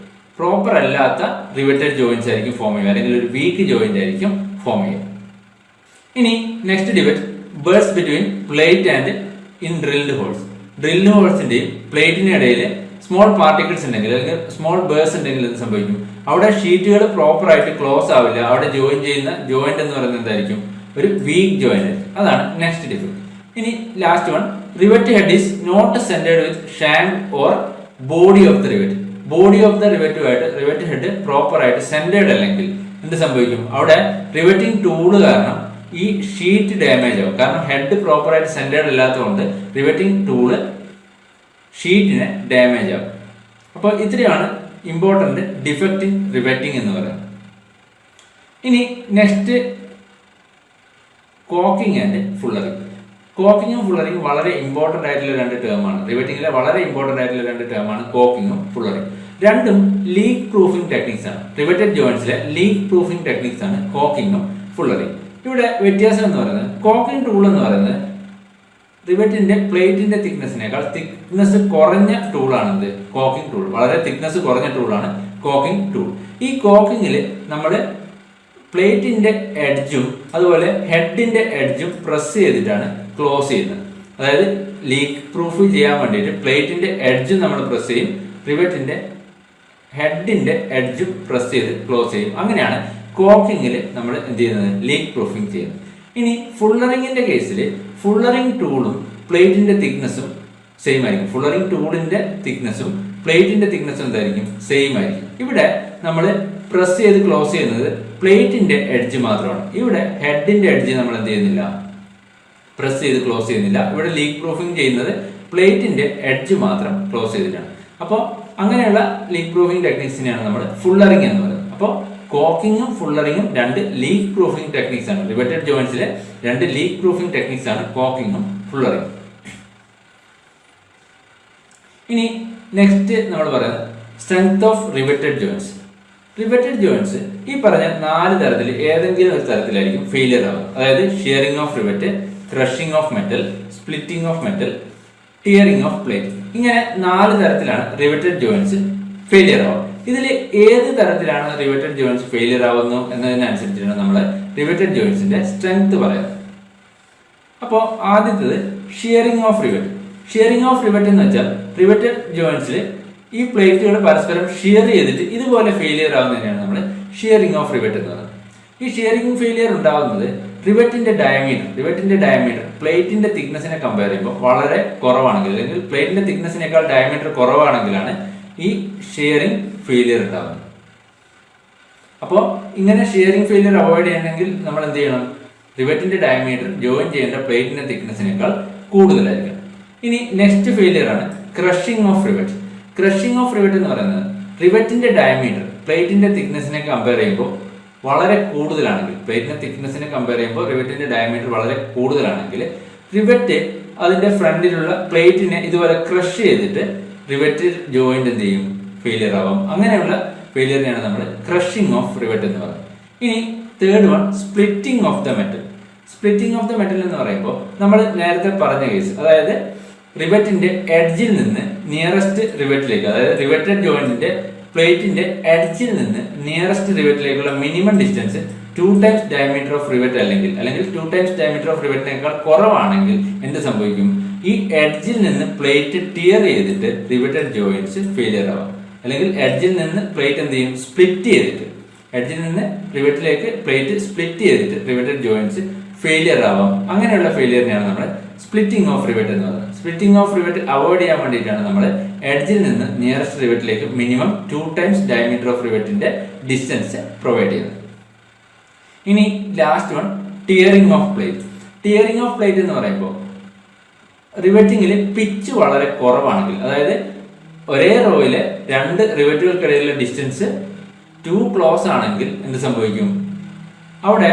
പ്രോപ്പർ അല്ലാത്ത റിവറ്റഡ് ജോയിന്റ്സ് ആയിരിക്കും ഫോം ചെയ്യുക, അല്ലെങ്കിൽ ഒരു വീക്ക് ജോയിന്റ് ആയിരിക്കും ഫോം ചെയ്യുക. ഇനി next defect, burrs between plate and in drilled holes. Drilled ഹോൾസിന്റെയും പ്ലേറ്റിന്റെ ഇടയിൽ സ്മോൾ പാർട്ടിക്കിൾസ് ഉണ്ടെങ്കിൽ, അല്ലെങ്കിൽ സ്മോൾ ബേഴ്സ് ഉണ്ടെങ്കിൽ എന്ത് സംഭവിക്കും, അവിടെ ഷീറ്റുകൾ പ്രോപ്പർ ആയിട്ട് ക്ലോസ് ആവില്ല. അവിടെ ജോയിൻ ചെയ്യുന്ന ജോയിന്റ് എന്ന് പറയുന്നത് എന്തായിരിക്കും, ഒരു വീക്ക് ജോയിന്റ്. അതാണ് നെക്സ്റ്റ് ഡിഫക്റ്റ്. ഇനി last one, rivet head is not centred with shank or body of the rivet. Body of the റിവറ്റുമായിട്ട് റിവറ്റ് ഹെഡ് പ്രോപ്പർ ആയിട്ട് സെന്റേഡ് അല്ലെങ്കിൽ എന്ത് സംഭവിക്കും? അവിടെ റിവറ്റിംഗ് ടൂള് കാരണം ഈ ഷീറ്റ് ഡാമേജ് ആവും. കാരണം ഹെഡ് പ്രോപ്പർ ആയിട്ട് സെന്റേഡ് അല്ലാത്തതുകൊണ്ട് റിവറ്റിംഗ് ടൂള് ഷീറ്റിനെ ഡാമേജ് ആവും. അപ്പോൾ ഇത്രയാണ് ഇമ്പോർട്ടന്റ് ഡിഫക്റ്റ് ഇൻ റിവറ്റിംഗ് എന്ന് പറയുന്നത്. ഇനി നെക്സ്റ്റ് കോക്കിംഗ് ആൻഡ് ഫുള്ളറിംഗ്. കോക്കിങ്ങും ഫുള്ളറിംഗും വളരെ ഇമ്പോർട്ടന്റ് ആയിട്ടുള്ള രണ്ട് ടേമാണ്. റിവറ്റിംഗിലെ വളരെ ഇമ്പോർട്ടന്റ് ആയിട്ടുള്ള രണ്ട് ടേമാണ് കോക്കിങ്ങും ഫുള്ളറിംഗ്. രണ്ടും ലീക്ക് പ്രൂഫിംഗ് ടെക്നിക്സ് ആണ്. റിവറ്റഡ് ജോയിന്റ്സിലെ ലീക്ക് പ്രൂഫിംഗ് ടെക്നിക്സ് ആണ് കോക്കിങ്ങും ഫുള്ളറിംഗ്. ഇവിടെ വ്യത്യാസം എന്ന് പറയുന്നത് കോക്കിംഗ് ടൂൾ എന്ന് പറയുന്നത് റിവറ്റിന്റെ പ്ലേറ്റിന്റെ തിക്നെസ്സിനേക്കാൾ തിക്നെസ് കുറഞ്ഞ ടൂളാണ് എന്ത് കോക്കിംഗ് ടൂൾ. വളരെ തിക്നെസ് കുറഞ്ഞ ടൂളാണ് കോക്കിംഗ് ടൂൾ. ഈ കോക്കിങ്ങിൽ നമ്മൾ പ്ലേറ്റിന്റെ എഡ്ജും അതുപോലെ ഹെഡിന്റെ എഡ്ജും പ്രസ് ചെയ്തിട്ടാണ് ക്ലോസ് ചെയ്യുന്നത്. അതായത് ലീക്ക് പ്രൂഫ് ചെയ്യാൻ വേണ്ടിയിട്ട് പ്ലേറ്റിന്റെ എഡ്ജും നമ്മൾ പ്രസ് ചെയ്യും, റിവറ്റിന്റെ ഹെഡിന്റെ എഡ്ജും പ്രസ് ചെയ്ത് ക്ലോസ് ചെയ്യും. അങ്ങനെയാണ് കോക്കിങ്ങിൽ നമ്മൾ എന്ത് ചെയ്യുന്നത്? ലീക്ക് പ്രൂഫിംഗ് ചെയ്യുന്നത്. ഇനി ഫുള്ളറിംഗിന്റെ കേസിൽ ഫുള്ളറിംഗ് ടൂളും പ്ലേറ്റിന്റെ തിക്നെസ്സും സെയിം ആയിരിക്കും. ഫുള്ളറിംഗ് ടൂളിന്റെ തിക്നെസ്സും പ്ലേറ്റിന്റെ തിക്നെസ്സും എന്തായിരിക്കും? സെയിം ആയിരിക്കും. ഇവിടെ നമ്മൾ പ്രസ് ചെയ്ത് ക്ലോസ് ചെയ്യുന്നത് പ്ലേറ്റിന്റെ എഡ്ജ് മാത്രമാണ്. ഇവിടെ ഹെഡിന്റെ എഡ്ജ് നമ്മൾ എന്ത് ചെയ്യുന്നില്ല? പ്രസ് ചെയ്ത് ക്ലോസ് ചെയ്യുന്നില്ല. ഇവിടെ ലീക്ക് പ്രൂഫിംഗ് ചെയ്യുന്നത് പ്ലേറ്റിന്റെ എഡ്ജ് മാത്രം ക്ലോസ് ചെയ്തിട്ടാണ്. അപ്പോൾ അങ്ങനെയുള്ള ലീക്ക് പ്രൂഫിംഗ് ടെക്നിക്സിനെയാണ് നമ്മൾ ഫുള്ളറിംഗ് എന്ന് പറയുന്നത്. അപ്പോൾ കോക്കിങ്ങും ഫുള്ളറിംഗും രണ്ട് ലീക്ക് പ്രൂഫിംഗ് ടെക്നിക്സ് ആണ്. റിവറ്റഡ് ജോയിന്റ്സിലെ രണ്ട് ലീക്ക് പ്രൂഫിംഗ് ടെക്നിക്സ് ആണ് കോക്കിങ്ങും ഫുള്ളറിംഗും. ഇനി നെക്സ്റ്റ് നമ്മൾ പറയുന്നത് strength of riveted joints. Riveted joints ഈ പറഞ്ഞ 4 തരത്തിൽ ഏതെങ്കിലും ഒരു തരത്തിലായിരിക്കും ഫെയിലിയർ ആവുക. അതായത് shearing of rivet, crushing of metal, splitting of metal, tearing of plate. ഇങ്ങനെ 4 തരത്തിലാണ് റിവറ്റഡ് ജോയിന്റ്സ് ഫെയിലിയർ ആവുക. ഇതിൽ ഏത് തരത്തിലാണ് റിവറ്റഡ് ജോയിന്റ്സ് ഫെയിലിയർ ആവുന്നു എന്നതിനനുസരിച്ചാണ് നമ്മൾ റിവറ്റഡ് ജോയിന്റ്സിന്റെ സ്ട്രെങ്ത് പറയുന്നത്. അപ്പോൾ ആദ്യത്തേത് shearing of rivet. Shearing of rivet എന്ന് വെച്ചാൽ റിവറ്റഡ് ജോയിന്റ്സിൽ ഈ പ്ലേറ്റുകൾ പരസ്പരം ഷിയർ ചെയ്തിട്ട് ഇതുപോലെ ഫെയിലിയർ ആവുന്നതിനാണ് നമ്മൾ ഷിയറിംഗ് ഓഫ് റിവറ്റ് എന്ന് പറയുന്നത്. ഈ ഷിയറിംഗ് ഫെയിലിയർ ഉണ്ടാകുന്നത് റിവറ്റിന്റെ ഡയമീറ്റർ പ്ലേറ്റിന്റെ തിക്നെസ്സിനെ കമ്പയർ ചെയ്യുമ്പോൾ വളരെ കുറവാണെങ്കിൽ, അല്ലെങ്കിൽ പ്ലേറ്റിന്റെ തിക്നെസ്സിനേക്കാൾ ഡയമീറ്റർ കുറവാണെങ്കിലാണ് ഈ ഷിയറിംഗ് ഫെയിലിയർ ഉണ്ടാകുന്നത്. അപ്പോൾ ഇങ്ങനെ ഷിയറിംഗ് ഫെയിലിയർ അവോയ്ഡ് ചെയ്യണമെങ്കിൽ നമ്മൾ എന്ത് ചെയ്യണം? റിവറ്റിന്റെ ഡയമീറ്റർ ജോയിൻ ചെയ്യേണ്ട പ്ലേറ്റിന്റെ തിക്നെസ്സിനേക്കാൾ കൂടുതലായിരിക്കണം. ഇനി നെക്സ്റ്റ് ഫെയിലിയർ ആണ് crushing of rivet. Crushing of rivet എന്ന് പറയുന്നത് റിവറ്റിന്റെ ഡയമീറ്റർ പ്ലേറ്റിന്റെ തിക്നെസ്സിനെ കമ്പയർ ചെയ്യുമ്പോൾ വളരെ കൂടുതലാണെങ്കിൽ, പ്ലേറ്റിന്റെ തിക്നെസ്സിനെ കമ്പയർ ചെയ്യുമ്പോൾ റിവറ്റിന്റെ ഡയമീറ്റർ വളരെ കൂടുതലാണെങ്കിൽ റിവറ്റ് അതിന്റെ ഫ്രണ്ടിലുള്ള പ്ലേറ്റിനെ ഇതുപോലെ ക്രഷ് ചെയ്തിട്ട് റിവറ്റ് ജോയിന്റ് എന്ത് ചെയ്യും? ഫെയിലിയർ ആവാം. അങ്ങനെയുള്ള ഫെയിലിയറിനെയാണ് നമ്മൾ ക്രഷിംഗ് ഓഫ് റിവറ്റ് എന്ന് പറയുന്നത്. ഇനി third one splitting of the metal. Splitting of the metal എന്ന് പറയുമ്പോൾ നമ്മൾ നേരത്തെ പറഞ്ഞ കേസ്, അതായത് റിവറ്റിന്റെ എഡ്ജിൽ നിന്ന് നിയറസ്റ്റ് റിവറ്റിലേക്ക്, അതായത് റിവറ്റഡ് ജോയിന്റിന്റെ പ്ലേറ്റിന്റെ എഡ്ജിൽ നിന്ന് നിയറസ്റ്റ് റിവറ്റിലേക്കുള്ള minimum distance 2 times diameter of rivet അല്ലെങ്കിൽ 2 ടൈംസ് ഡയമീറ്റർ ഓഫ് റിവറ്റിനേക്കാൾ കുറവാണെങ്കിൽ എന്ത് സംഭവിക്കും? ഈ എഡ്ജിൽ നിന്ന് പ്ലേറ്റ് ടിയർ ചെയ്തിട്ട് റിവറ്റഡ് ജോയിന്റ്സ് ഫെയിലിയർ ആവാം. അല്ലെങ്കിൽ എഡ്ജിൽ നിന്ന് പ്ലേറ്റ് എന്ത് ചെയ്യും? സ്പ്ലിറ്റ് ചെയ്തിട്ട്, എഡ്ജിൽ നിന്ന് റിവറ്റിലേക്ക് പ്ലേറ്റ് സ്പ്ലിറ്റ് ചെയ്തിട്ട് റിവറ്റഡ് ജോയിന്റ്സ് ഫെയിലിയർ ആവാം. അങ്ങനെയുള്ള ഫെയിലിയറിനെയാണ് നമ്മൾ സ്പ്ലിറ്റിംഗ് ഓഫ് റിവറ്റ് എന്ന് പറയുന്നത്. സ്പ്ലിറ്റിംഗ് ഓഫ് റിവറ്റ് അവോയ്ഡ് ചെയ്യാൻ വേണ്ടിയിട്ടാണ് നമ്മൾ എഡ്ജിൽ നിന്ന് നിയറസ്റ്റ് റിവറ്റിലേക്ക് മിനിമം 2 ടൈംസ് ഡയമീറ്റർ ഓഫ് റിവറ്റിന്റെ ഡിസ്റ്റൻസ് പ്രൊവൈഡ് ചെയ്യുന്നത്. ഇനി last one tearing of plate. Tearing of plate എന്ന് പറയുമ്പോൾ റിവറ്റിംഗിൽ പിച്ച് വളരെ കുറവാണെങ്കിൽ, അതായത് ഒരേ റോയിലെ 2 റിവറ്റുകൾക്കിടയിലുള്ള ഡിസ്റ്റൻസ് 2 ക്ലോസ് ആണെങ്കിൽ എന്ത് സംഭവിക്കും? അവിടെ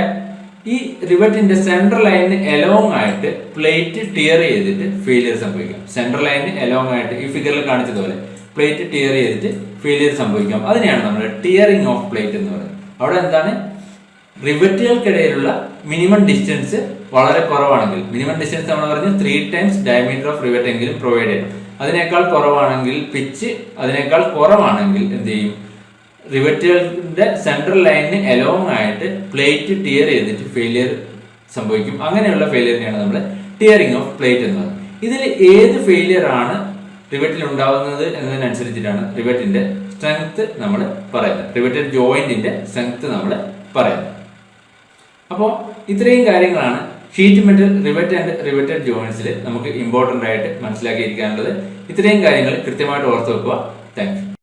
ഈ റിവറ്റിന്റെ സെൻട്രൽ ലൈനിന് എലോങ് ആയിട്ട് പ്ലേറ്റ് ടിയർ ചെയ്തിട്ട് ഫെയിലിയർ സംഭവിക്കാം. സെൻട്രൽ ലൈനിന് എലോങ് ആയിട്ട് ഈ ഫിഗറിൽ കാണിച്ചതുപോലെ പ്ലേറ്റ് ടിയർ ചെയ്തിട്ട് ഫെയിലിയർ സംഭവിക്കാം. അതിനെയാണ് നമ്മൾ ടിയറിംഗ് ഓഫ് പ്ലേറ്റ് എന്ന് പറയുന്നത്. അവിടെ എന്താണ്? റിവറ്റുകൾക്കിടയിലുള്ള മിനിമം ഡിസ്റ്റൻസ് വളരെ കുറവാണെങ്കിൽ, മിനിമം ഡിസ്റ്റൻസ് നമ്മൾ പറഞ്ഞ് 3 ടൈംസ് ഡയമീറ്റർ ഓഫ് റിവറ്റ് എങ്കിലും പ്രൊവൈഡ് ചെയ്യണം. അതിനേക്കാൾ കുറവാണെങ്കിൽ, പിച്ച് അതിനേക്കാൾ കുറവാണെങ്കിൽ എന്ത് ചെയ്യും? റിവറ്റുകളുടെ സെൻട്രൽ ലൈനിന് എലോങ് ആയിട്ട് പ്ലേറ്റ് ടിയർ ചെയ്തിട്ട് ഫെയിലിയർ സംഭവിക്കും. അങ്ങനെയുള്ള ഫെയിലിയറിനെയാണ് നമ്മൾ ടിയറിംഗ് ഓഫ് പ്ലേറ്റ് എന്ന് പറയുന്നത്. ഇതിൽ ഏത് ഫെയിലിയർ ആണ് റിവറ്റിൽ ഉണ്ടാവുന്നത് എന്നതിനനുസരിച്ചിട്ടാണ് റിവറ്റിന്റെ സ്ട്രെങ്ത് നമ്മൾ പറയുന്നത്, റിവറ്റഡ് ജോയിന്റിന്റെ സ്ട്രെങ്ത് നമ്മൾ പറയുന്നത്. അപ്പോൾ ഇത്രയും കാര്യങ്ങളാണ് sheet metal rivet and riveted ജോയിന്റ്സിൽ നമുക്ക് ഇമ്പോർട്ടന്റ് ആയിട്ട് മനസ്സിലാക്കിയിരിക്കാനുള്ളത് ഇത്രയും കാര്യങ്ങൾ കൃത്യമായിട്ട് ഓർത്ത് വെക്കുക. Thank U.